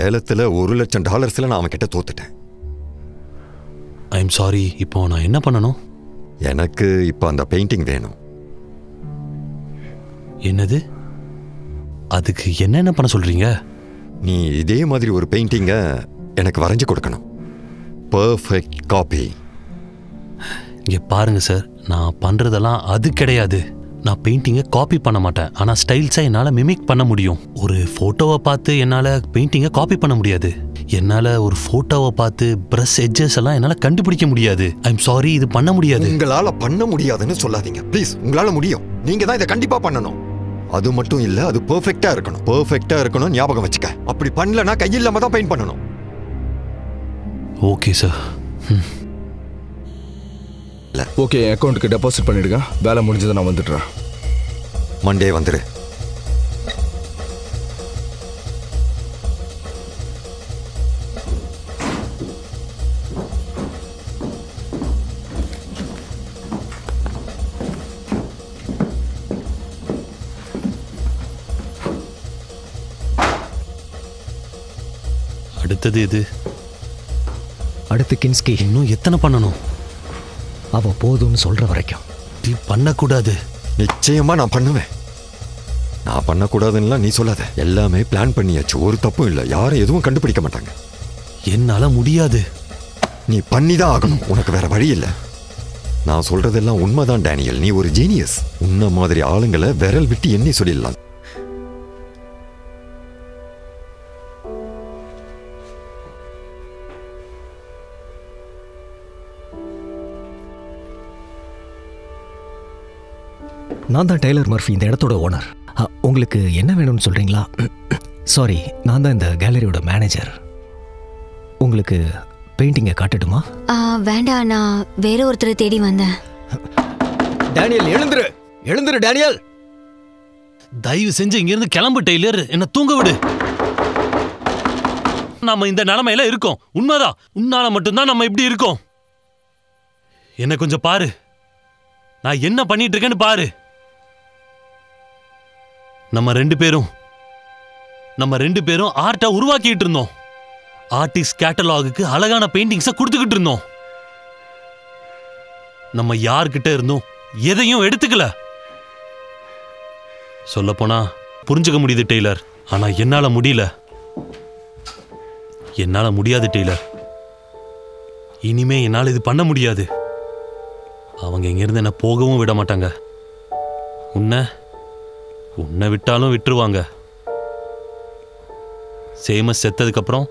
ஏலத்தில் $1,00,000 நான் அவன்கிட்ட தோத்துட்டேன். I am sorry. இப்போ நான் என்ன பண்ணணும்? எனக்கு இப்போ அந்த பெயிண்டிங் வேணும். என்னது? அதுக்கு என்னென்ன பண்ண சொல்றீங்க? நீ இதே மாதிரி ஒரு பெயிண்டிங்கை எனக்கு வரைஞ்சு கொடுக்கணும். Perfect copy. இங்க பாருங்க சார், நான் பண்றதெல்லாம் அது கிடையாது. நான் பெயிண்டிங்கை காப்பி பண்ண மாட்டேன். ஆனால் ஸ்டைல்ஸை என்னால் மிமிக் பண்ண முடியும். ஒரு ஃபோட்டோவை பார்த்து என்னால் பெயிண்டிங்கை காப்பி பண்ண முடியாது. என்னால் ஒரு ஃபோட்டோவை பார்த்து ப்ரஷ் எட்ஜஸ் எல்லாம் என்னால் கண்டுபிடிக்க முடியாது. ஐ எம் சாரி, இது பண்ண முடியாது. உங்களால் பண்ண முடியாதுன்னு சொல்லாதீங்க ப்ளீஸ். உங்களால் முடியும். நீங்கள் தான் இதை கண்டிப்பாக பண்ணணும். அது மட்டும் இல்லை, அது பர்ஃபெக்டாக இருக்கணும். பர்ஃபெக்டாக இருக்கணும், ஞாபகம் வச்சுக்க. அப்படி பண்ணலன்னா கையில்லாம தான் பெயிண்ட் பண்ணணும். Okay sir. ஓகே, அக்கௌண்ட்டுக்கு டெபாசிட் பண்ணிடுங்க. வேலை முடிஞ்சதை நான் வந்துடுறேன். மண்டே வந்துரு. அடுத்தது எது? அடுத்து கின்ஸ்கி. இன்னும் எத்தனை பண்ணணும்? அவ போதும்னு சொல்ற வரைக்கும். நீ பண்ணக்கூடாது. நிச்சயமா நான் பண்ணுவேன். நான் பண்ணக்கூடாதுன்னா நீ சொல்லாத. எல்லாமே பிளான் பண்ணியாச்சு. ஒரு தப்பும் இல்லை. யாரும் எதுவும் கண்டுபிடிக்க மாட்டாங்க. என்னால முடியாது. நீ பண்ணிதான் ஆகணும். உனக்கு வேற வழி இல்லை. நான் சொல்றதெல்லாம் உண்மைதான் டேனியல். நீ ஒரு ஜீனியஸ். உன்ன மாதிரி ஆளுங்களை விரல் விட்டு எண்ணி சொல்லிடலாம். நான் தான் டெய்லர் மர்ஃபி, இந்த இடத்தோட ஓனர். உங்களுக்கு என்ன வேணும்னு சொல்கிறீங்களா? சாரி, நான் தான் இந்த கேலரியோட மேனேஜர். உங்களுக்கு பெயிண்டிங்கை காட்டட்டுமா? வேண்டாம், நான் வேற ஒருத்தரை தேடி வந்தேன். டேனியல் எழுந்துரு, எழுந்துரு டேனியல். தயவு செஞ்சு இங்கிருந்து கிளம்பு டெய்லர். என்ன தூங்க விடு. நம்ம இந்த நிலைமையில இருக்கோம். உண்மைதான். உன்னால மட்டும்தான் நம்ம இப்படி இருக்கோம். என்ன கொஞ்சம் பாரு. நான் என்ன பண்ணிட்டு இருக்கேன்னு பாரு. நம்ம ரெண்டு பேரும் ஆர்ட்டை உருவாக்கிட்டு இருந்தோம். ஆர்டிஸ்ட் கேட்டலாகுக்கு அழகான பெயிண்டிங்ஸை கொடுத்துக்கிட்டு இருந்தோம். நம்ம யார்கிட்ட இருந்தோம் எதையும் எடுத்துக்கல. சொல்ல போனா புரிஞ்சுக்க முடியுது டெய்லர். ஆனா என்னால முடியல. என்னால முடியாது டெய்லர். இனிமே என்னால் இது பண்ண முடியாது. அவங்க இங்கிருந்து என்ன போகவும் விட மாட்டாங்க. உன்னை விட்டாலும் விட்டுருவாங்க. சேமஸ் செத்ததுக்கு அப்புறம்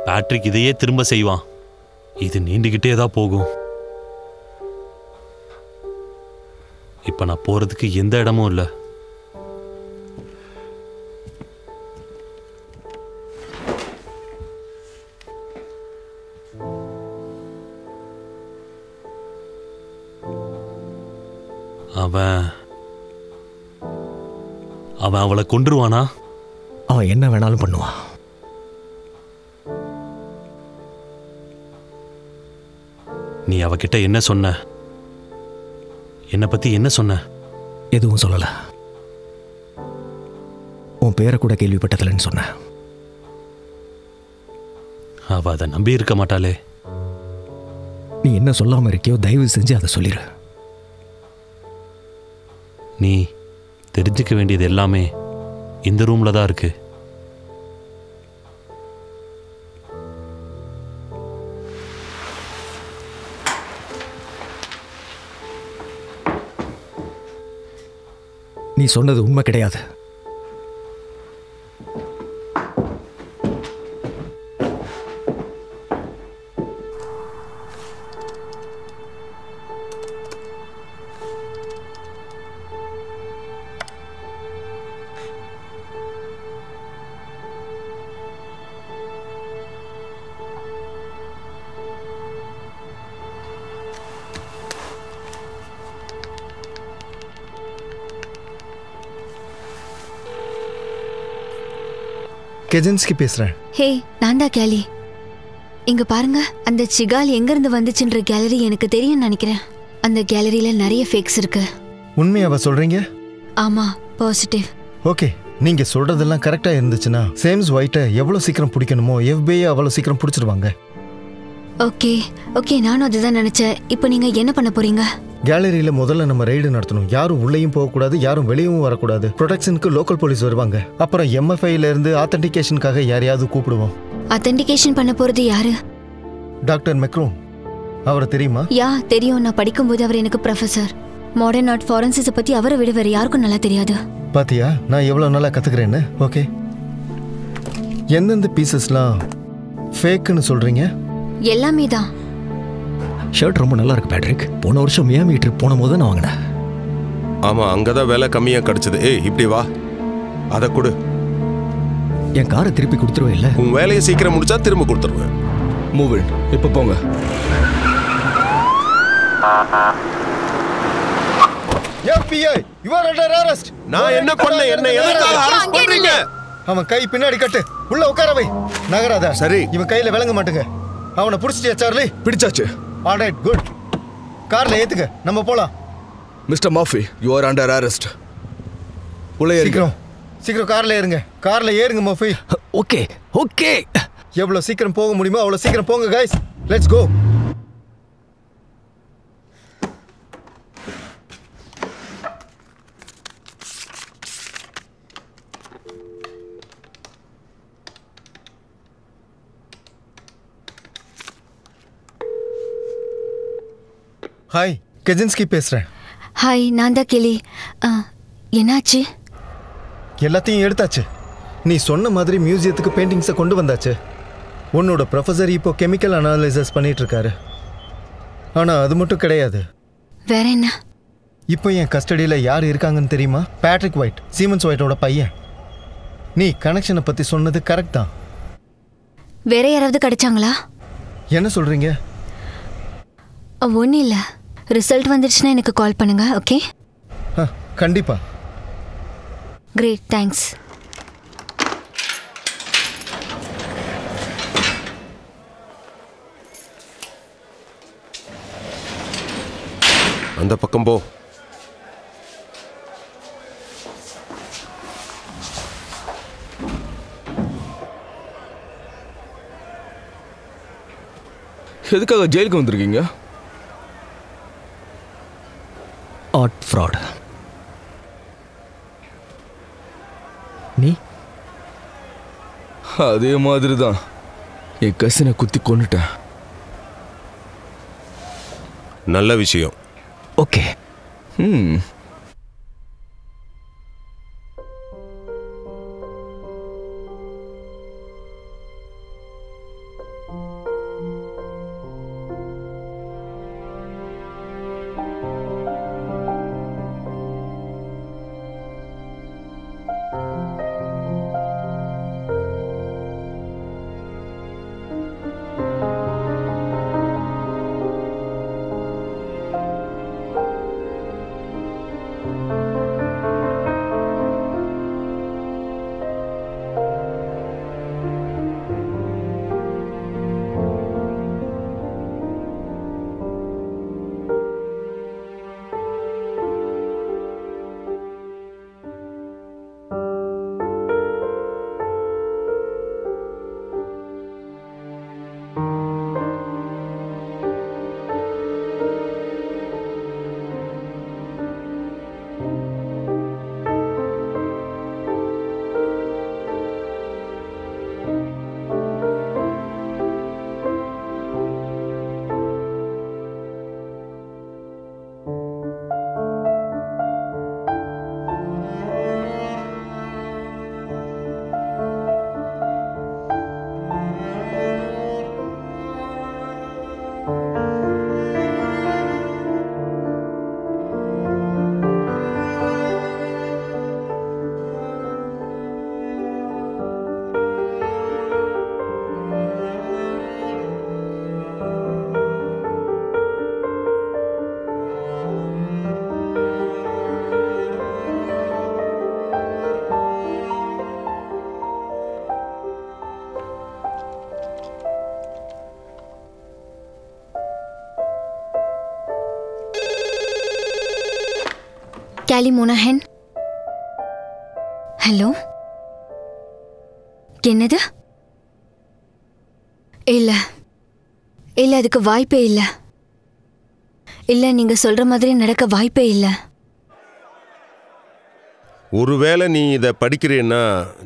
பேட்ரிக் இதையே திரும்ப செய்வான். இது நீண்டுகிட்டே தான் போகும். இப்ப நான் போறதுக்கு எந்த இடமும் இல்லை. அவன் அவளை கொன்றுவானா? அவன் என்ன வேணாலும் பண்ணுவான். நீ அவகிட்ட என்ன சொன்ன? என்னை பத்தி என்ன சொன்ன? எதுவும் சொல்லல. உன் பேரை கூட கேள்விப்பட்டதில்லைன்னு சொன்ன. அவ அதை நம்பி இருக்க மாட்டாளே. நீ என்ன சொல்லாம இருக்கியோ தயவு செஞ்சு அதை சொல்லிடு. நீ தெரிஞ்சுக்க வேண்டியது எல்லாமே இந்த ரூம்ல தான் இருக்கு. நீ சொன்னது உண்மை கிடையாது. கெஜின்ஸ்கி பேசுறேன். ஹே, நான் தான் கேலி. இங்க பாருங்க, அந்த சிகால் எங்க இருந்து வந்துச்சுன்ற கேலரி எனக்கு தெரியும் நினைக்கிறேன். அந்த கேலரியில நிறைய ஃபேக்ஸ் இருக்கு. உண்மையாவா சொல்றீங்க? ஆமா, பாசிட்டிவ். ஓகே, நீங்க சொல்றதெல்லாம் கரெக்டா இருந்துச்சுன்னா சேம்ஸ் ஒயிட்டை எவ்வளவு சீக்கிரம் பிடிக்கணுமோ FBI அவ்வளவு சீக்கிரம் பிடிச்சிருவாங்க. ஓகே ஓகே, நானும் அதுதான் நினைச்சேன். இப்போ நீங்க என்ன பண்ண போறீங்க? கேலரியில முதல்ல நம்ம ரைடு நடத்தணும். யாரும் உள்ளேயும் போகக்கூடாது, யாரும் வெளியவும் வரக்கூடாது. ப்ரொடெக்ஷனுக்கு லோக்கல் போலீஸ் வருவாங்க. அப்புறம் MFIல இருந்து ஆத்தென்டிகேஷனுக்காக யாரையாவது கூப்பிடுவோம். ஆத்தென்டிகேஷன் பண்ண போறது யாரு? Doctor Macron. அவரை தெரியுமா? யா, தெரியும். நான் படிக்கும்போது அவர் எனக்கு ப்ரொஃபசர். மாடர்ன் ஆர்ட் ஃபாரன்சிஸை பத்தி அவரை விட வேற யாருக்கும் நல்லா தெரியாது. பாத்தியா நான் எவ்வளவு நல்லா கத்துக்கிறேன்னு. ஓகே, எந்தெந்த பீசஸ்லாம் ஃபேக்குன்னு சொல்றீங்க? எல்லாமே தான். ஷர்ட் ரொம்ப நல்லா இருக்கு பேட்ரிக். போன வருஷம் மியாமி ட்ரிப் போன போது நான் வாங்கினேன். ஆமா, அங்கதான் விலை கம்மியா கிடைச்சது. ஏய், இப்படி வா, அதை கொடு. என் காரை திருப்பி கொடுத்துருவேன் இல்ல? உன் வேலையை சீக்கிரம் முடிச்சா திரும்ப கொடுத்துருவேன். Move in. இப்போ போங்க. FBI, you are under arrest. நான் என்ன பண்ண? என்ன எதுக்காக அரெஸ்ட் பண்றீங்க? அவன் கை பின்னாடி கட்டு, உள்ள உட்கார வை. நகராத. சரி. இவன் கையில விளங்க மாட்டுங்க. அவனை புடிச்சிட்டியா சார்லி? பிடிச்சாச்சு. Alright, good. கார்ல ஏத்துக்க, நம்ம போலாம். Mister Murphy, you are under arrest. உள்ள ஏறுங்க. சீக்கிரம் சீக்கிரம் கார்ல ஏறுங்க. கார்ல ஏறுங்க மர்ஃபி. Okay okay. எவ்வளவு சீக்கிரம் போக முடியுமோ அவ்வளவு சீக்கிரம் போங்க கைஸ். Let's go. ஹாய், கெஜின்ஸ்கி பேசுறேன். ஹாய், நான் தான் கேலி. என்னாச்சு? எல்லாத்தையும் எடுத்தாச்சு. நீ சொன்ன மாதிரி மியூசியத்துக்கு பெயிண்டிங்ஸை கொண்டு வந்தாச்சு. உன்னோட ப்ரொஃபஸர் இப்போ கெமிக்கல் அனாலிசிஸ் பண்ணிட்டு இருக்காரு. ஆனால் அது மட்டும் கிடையாது. வேற என்ன? இப்போ என் கஸ்டடியில் யார் இருக்காங்கன்னு தெரியுமா? பேட்ரிக் ஒயிட், சீமன்ஸ் ஒயிட்டோட பையன். நீ கனெக்ஷனை பற்றி சொன்னது கரெக்ட் தான். வேற யாராவது கிடைச்சாங்களா? என்ன சொல்கிறீங்க? ஒன்றும் இல்லை. ரிசல்ட் வந்துடுச்சுன்னா எனக்கு கால் பண்ணுங்க. ஓகே? கண்டிப்பாக. Great, thanks. அந்த பக்கம் போ. எதுக்காக ஜெயிலுக்கு வந்திருக்கீங்க? Art fraud. நீ? அதே மாதிரி தான். என் கசினை குத்தி கொன்னுட்டேன். நல்ல விஷயம். ஓகே. கேலி மோனஹன். ஹலோ, என்னது? இல்ல இல்ல, அதுக்கு வாய்ப்பே இல்ல. இல்ல, நீங்க சொல்ற மாதிரி நடக்க வாய்ப்பே இல்ல. ஒருவேளை நீ இதை படிக்கிறேன்னா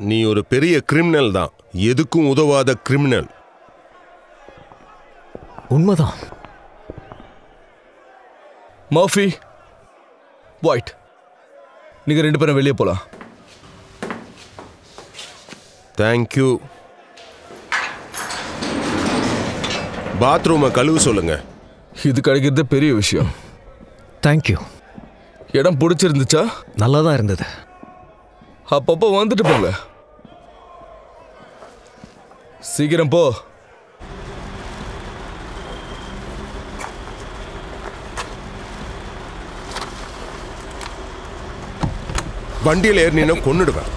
நீ ஒரு பெரிய கிரிமினல் தான், எதுக்கும் உதவாத கிரிமினல். உண்மைதான். மர்ஃபி, ஒயிட், நீங்க 2 பேரும் வெளியே போலாம். தேங்க்யூ. பாத்ரூமை கழுவு சொல்லுங்க. இது கிடைக்கிறது பெரிய விஷயம். தேங்க்யூ. இடம் பிடிச்சிருந்துச்சா? நல்லா தான் இருந்தது. அப்பப்போ வந்துட்டு போங்க. சீக்கிரம் போ. வண்டியில் ஏறினா கொன்னுடுவேன்.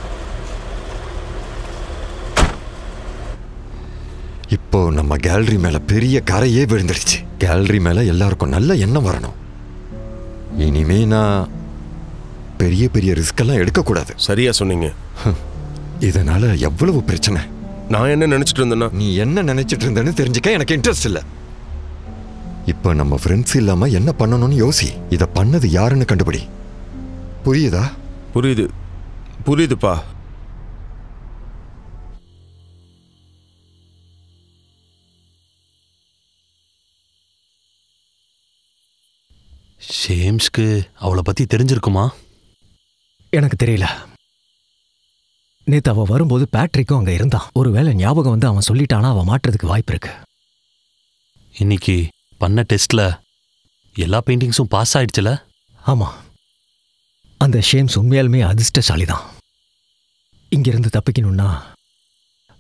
இப்போ நம்ம கேலரி மேல பெரிய கரையே விழுந்துருச்சு. கேலரி மேல எல்லாருக்கும் நல்ல எண்ணம் வரணும். இனிமே நான் பெரிய பெரிய ரிஸ்க் எல்லாம் எடுக்கக்கூடாது. சரியா சொன்னீங்க. இதனால எவ்வளவு பிரச்சனை. நான் என்ன நினைச்சிட்டு இருந்தேன்னா, நீ என்ன நினைச்சிட்டு இருந்தேன்னு தெரிஞ்சுக்க எனக்கு இன்ட்ரெஸ்ட் இல்லை. இப்போ நம்ம ஃப்ரெண்ட்ஸ் இல்லாம என்ன பண்ணணும்னு யோசி. இதை பண்ணது யாருன்னு கண்டுபிடி. புரியுதா? புரியுது புரியுதுப்பா. ஷேம்ஸ்க்கு அவளை பத்தி தெரிஞ்சிருக்குமா? எனக்கு தெரியல. நேத்து அவ வரும்போது பேட்ரிக்கும் அங்க இருந்தான். ஒருவேளை ஞாபகம் வந்து அவன் சொல்லிட்டானா அவன் மாட்டுறதுக்கு வாய்ப்பு இருக்கு. இன்னைக்கு பண்ண டெஸ்ட்ல எல்லா பெயிண்டிங்ஸும் பாஸ் ஆயிடுச்சுல? ஆமா, அந்த ஷேம்ஸ் உண்மையாலுமே அதிர்ஷ்டசாலி தான். இங்கிருந்து தப்பிக்கணும்னா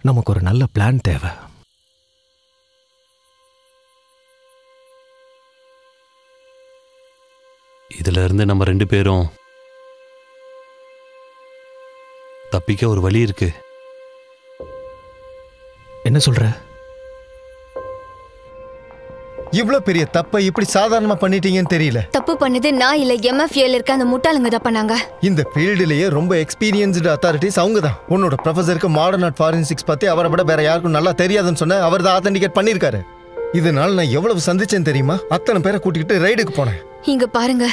நமக்கு ஒரு நல்ல பிளான் தேவை. இதுல இருந்து நம்ம 2 பேரும் தப்பிக்க ஒரு வழி இருக்கு. என்ன சொல்ற? இவ்ளோ பெரிய தப்பை இப்படி சாதாரணமா பண்ணிட்டீங்கன்னு தெரியல. தப்பு பண்ணது நான் இல்ல, MFAல இருக்க அந்த முட்டாளுங்க தான் பண்ணாங்க. இந்த ஃபீல்டுலயே ரொம்ப எக்ஸ்பீரியன்ஸ்டு அத்தாரிட்டிஸ் அவங்க தான். உன்னோட ப்ரொஃபஸருக்கு மாடர்ன் ஆர்ட் ஃபாரன்சிக்ஸ் பத்தி அவரை விட வேற யாருக்கும் நல்லா தெரியாதுன்னு சொன்ன அவர் தான் ஆத்தென்டிகேட் பண்ணிருக்காரு. இதனால நான் எவ்வளவு சந்திச்சேன்னு தெரியுமா? அத்தனை பேரை கூட்டிக்கிட்டு ரைடுக்கு போனேன். இங்க பாருங்க,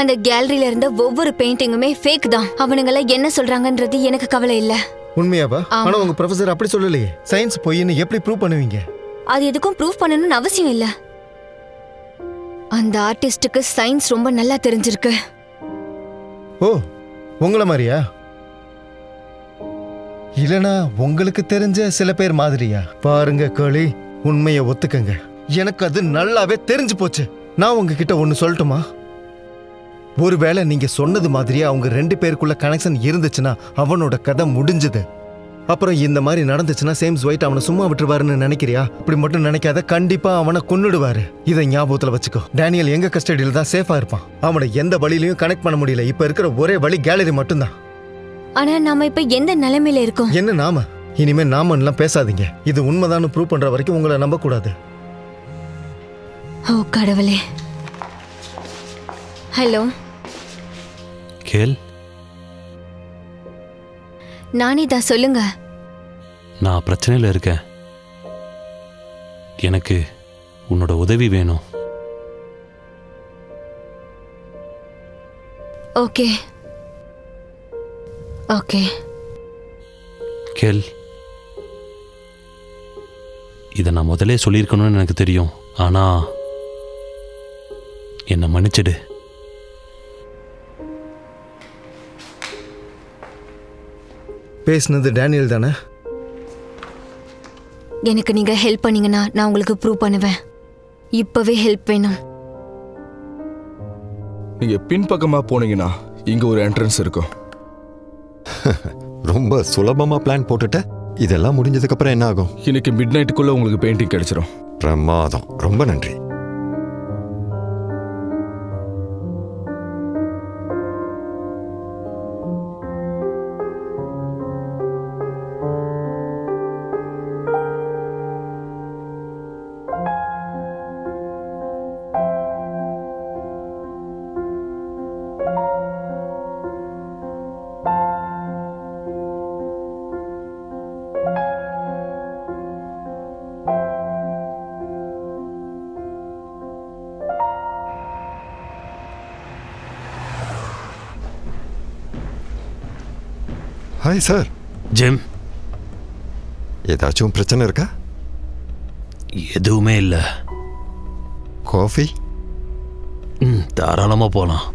அந்த கேலரியில இருந்த ஒவ்வொரு பெயிண்டிங்குமே ஃபேக் தான். அவனுங்கள என்ன சொல்றாங்கன்றது எனக்கு கவலை இல்ல. உண்மையாவா? ஆனா உங்க ப்ரொஃபசர் அப்படி சொல்லலையே. சயின்ஸ் பொய்ன்னு எப்படி ப்ரூவ் பண்ணுவீங்க? அது எதுக்கும் ப்ரூஃப் பண்ணணும்னு அவசியம் இல்ல. அந்த ஆர்டிஸ்டுக்கு சயின்ஸ் ரொம்ப நல்லா தெரிஞ்சிருக்கு. ஓ, உங்கள மாதிரியா? இல்லனா உங்களுக்கு தெரிஞ்ச சில பேர் மாதிரியா? பாருங்க கோழி, உண்மையை ஒத்துக்கங்க. எனக்கு அது நல்லாவே தெரிஞ்சு போச்சு. நான் உங்ககிட்ட ஒன்னு சொல்லட்டுமா? ஒருவேளை நீங்க சொன்னது மாதிரியே அவங்க 2 பேருக்குள்ள கனெக்ஷன் இருந்துச்சுன்னா அவனோட கதை முடிஞ்சது. அப்புறம் இந்த மாதிரி நடந்துச்சுன்னா சேம்ஸ் ஒயிட் அவனை சும்மா விட்டுருவாருன்னு நினைக்கிறியா? இப்படி மட்டும் நினைக்காத, கண்டிப்பா அவனை கொன்னுடுவாரு. இதை ஞாபகத்துல வச்சுக்கோ. டேனியல் எங்க கஸ்டடியில தான் சேஃபா இருப்பான். அவனை எந்த வழியிலையும் கனெக்ட் பண்ண முடியல. இப்ப இருக்கிற ஒரே வழி கேலரி மட்டும்தான். ஆனா நாம இப்ப எந்த நிலைமையில இருக்கோம்? என்ன நாம? இனிமே நாமன்னுலாம் பேசாதீங்க. இது உண்மைதான்னு ப்ரூவ் பண்ற வரைக்கும் உங்களை நம்ப கூடாது. ஓ கடவுளே. ஹலோ கேள், நானே தான், சொல்லுங்க. நான் பிரச்சனையில இருக்கேன். எனக்கு உன்னோட உதவி வேணும். Okay okay. கேள், இதை நான் முதலே சொல்லியிருக்கணும்னு எனக்கு தெரியும். ஆனா என்னை மன்னிச்சிடு. பேசுனது டேனியல் தானே? எனக்கு நீங்க ஹெல்ப் பண்ணீங்கன்னா நான் உங்களுக்கு ப்ரூவ் பண்ணுவேன். இப்பவே ஹெல்ப் வேணும். நீங்க பின்பக்கமா போனீங்கன்னா இங்க ஒரு என்ட்ரன்ஸ் இருக்கும். ரொம்ப சுலபமா பிளான் போட்டுட்ட. இதெல்லாம் முடிஞ்சதுக்கு அப்புறம் என்ன ஆகும்? இன்னைக்கு மிட் நைட்டுக்குள்ள உங்களுக்கு பெயிண்டிங் கிடைச்சிரும். பிரமாதம், ரொம்ப நன்றி. Hi sir. ஜிம், ஏதாச்சும் பிரச்சனை இருக்கா? எதுவுமே இல்லை. காஃபி? தாராளமாக போகலாம்.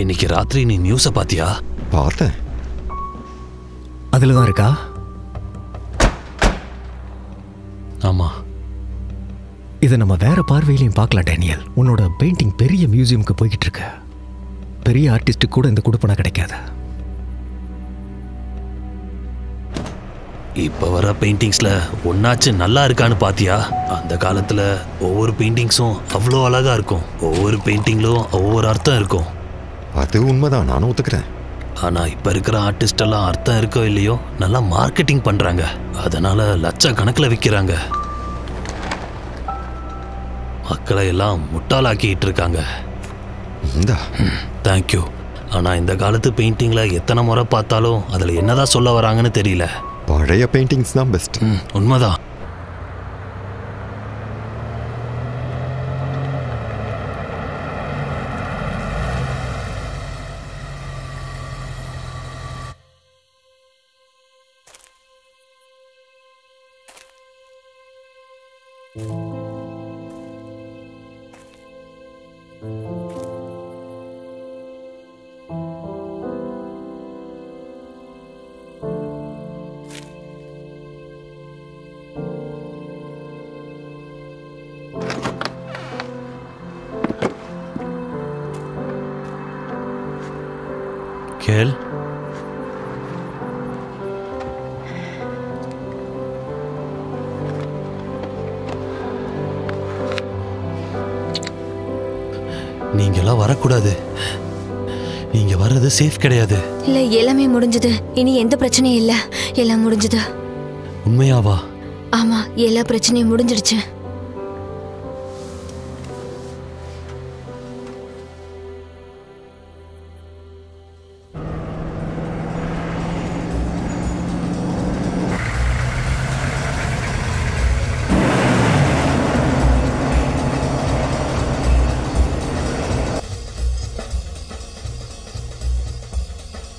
இன்னைக்கு ராத்திரி நீ நியூஸை பார்த்தியா? பார்த்தேன். அதில் தான் இருக்கா? ஆமா. இதை நம்ம வேற பார்வையிலையும் பார்க்கலாம் டேனியல். உன்னோட பெயிண்டிங் பெரிய மியூசியமுக்கு போய்கிட்டு இருக்கு. பெரிய ஆர்டிஸ்ட்டுக்கு கூட இந்த குடுப்பனை கிடைக்காது. இப்போ வர பெயிண்டிங்ஸில் ஒன்னாச்சு நல்லா இருக்கான்னு பாத்தியா? அந்த காலத்தில் ஒவ்வொரு பெயிண்டிங்ஸும் அவ்வளோ அழகாக இருக்கும். ஒவ்வொரு பெயிண்டிங்லும் ஒவ்வொரு அர்த்தம் இருக்கும். அது உண்மைதான், நானும் ஒத்துக்கிறேன். ஆனால் இப்போ இருக்கிற ஆர்டிஸ்டெல்லாம் அர்த்தம் இருக்கோ இல்லையோ நல்லா மார்க்கெட்டிங் பண்ணுறாங்க. அதனால் லட்சக்கணக்கில் விற்கிறாங்க. மக்களை எல்லாம் முட்டாளாக்கிட்டு இருக்காங்க. தேங்க்யூ. ஆனால் இந்த காலத்து பெயிண்டிங்கில் எத்தனை முறை பார்த்தாலும் அதில் என்னதான் சொல்ல வராங்கன்னு தெரியல. பழைய பெயிண்டிங்ஸ் தான் பெஸ்ட். உண்மைதான். கேள், நீங்கெல்லாம் வரக்கூடாது. நீங்க வர்றது சேஃப் கிடையாது. இல்ல, எல்லாமே முடிஞ்சது. இனி எந்த பிரச்சனையும் இல்ல. எல்லாம் முடிஞ்சது. உண்மையாவா? ஆமா, எல்லா பிரச்சனையும் முடிஞ்சிடுச்சு.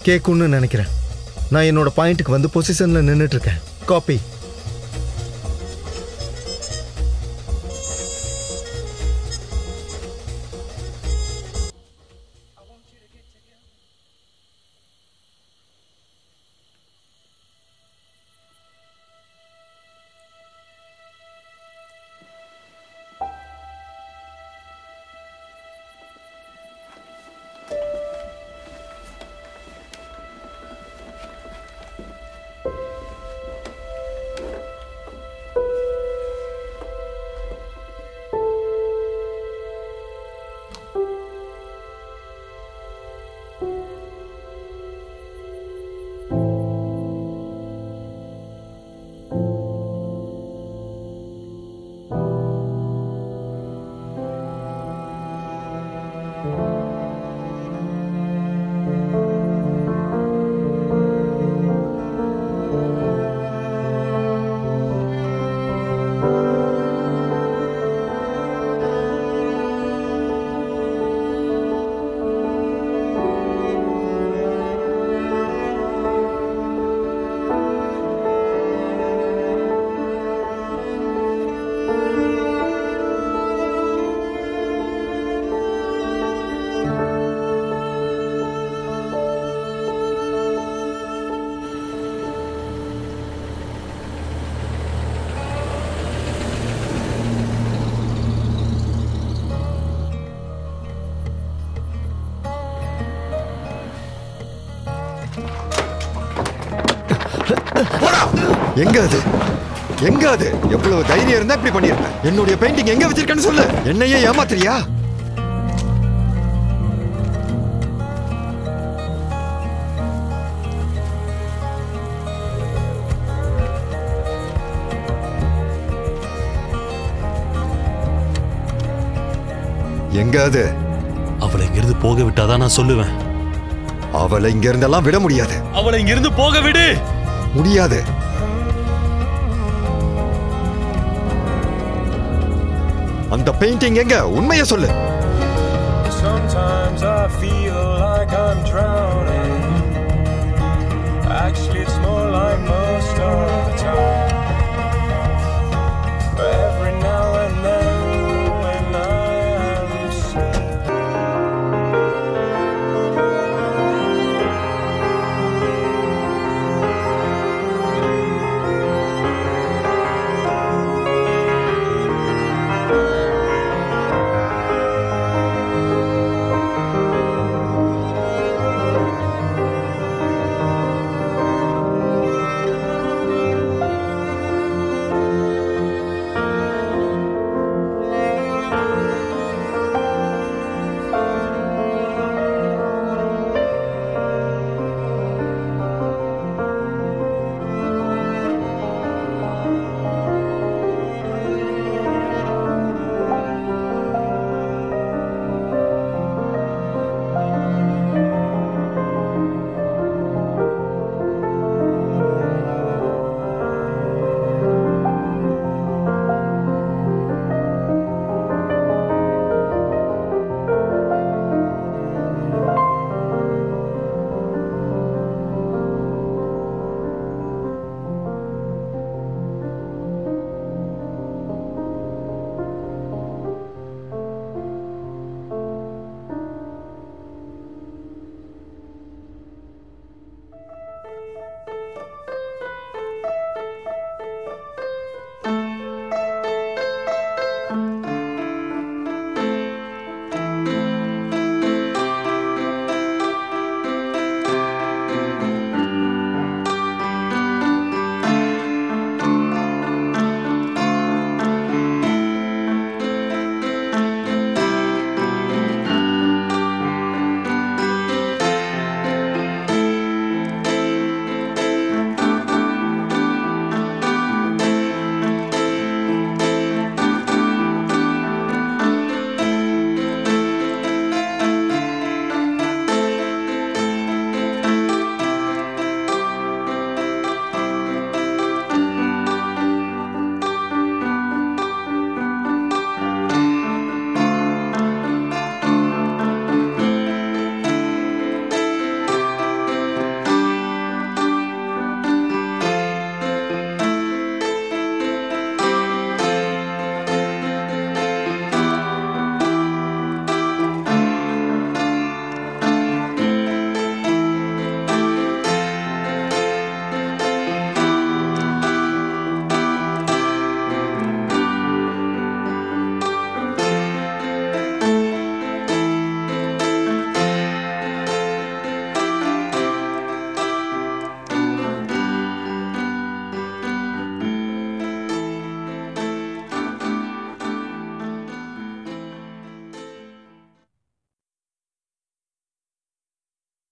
கேட்கும்னு நினைக்கிறேன். நான் என்னோட பாயிண்ட்டுக்கு வந்து பொசிஷனில் நின்றுட்டு இருக்கேன். காப்பி. எங்க அது? எங்க அது? எவ்வளவு தைரியம் இருந்தா இப்படி பண்ணிருப்பேன். என்னுடைய பெயிண்டிங் எங்க வச்சிருக்கேன்னு சொல்லு. என்னையே ஏமாத்துறியா? எங்க அது? அவளை இங்கிருந்து போக விட்டாதான் நான் சொல்லுவேன். அவளை இங்க இருந்தெல்லாம் விட முடியாது. அவளை இங்கிருந்து போக விடு. முடியாது. அந்த பெயிண்டிங் எங்க? உண்மையை சொல்லு. Sometimes I feel like I'm drowning. Actually, it's more like most of the time.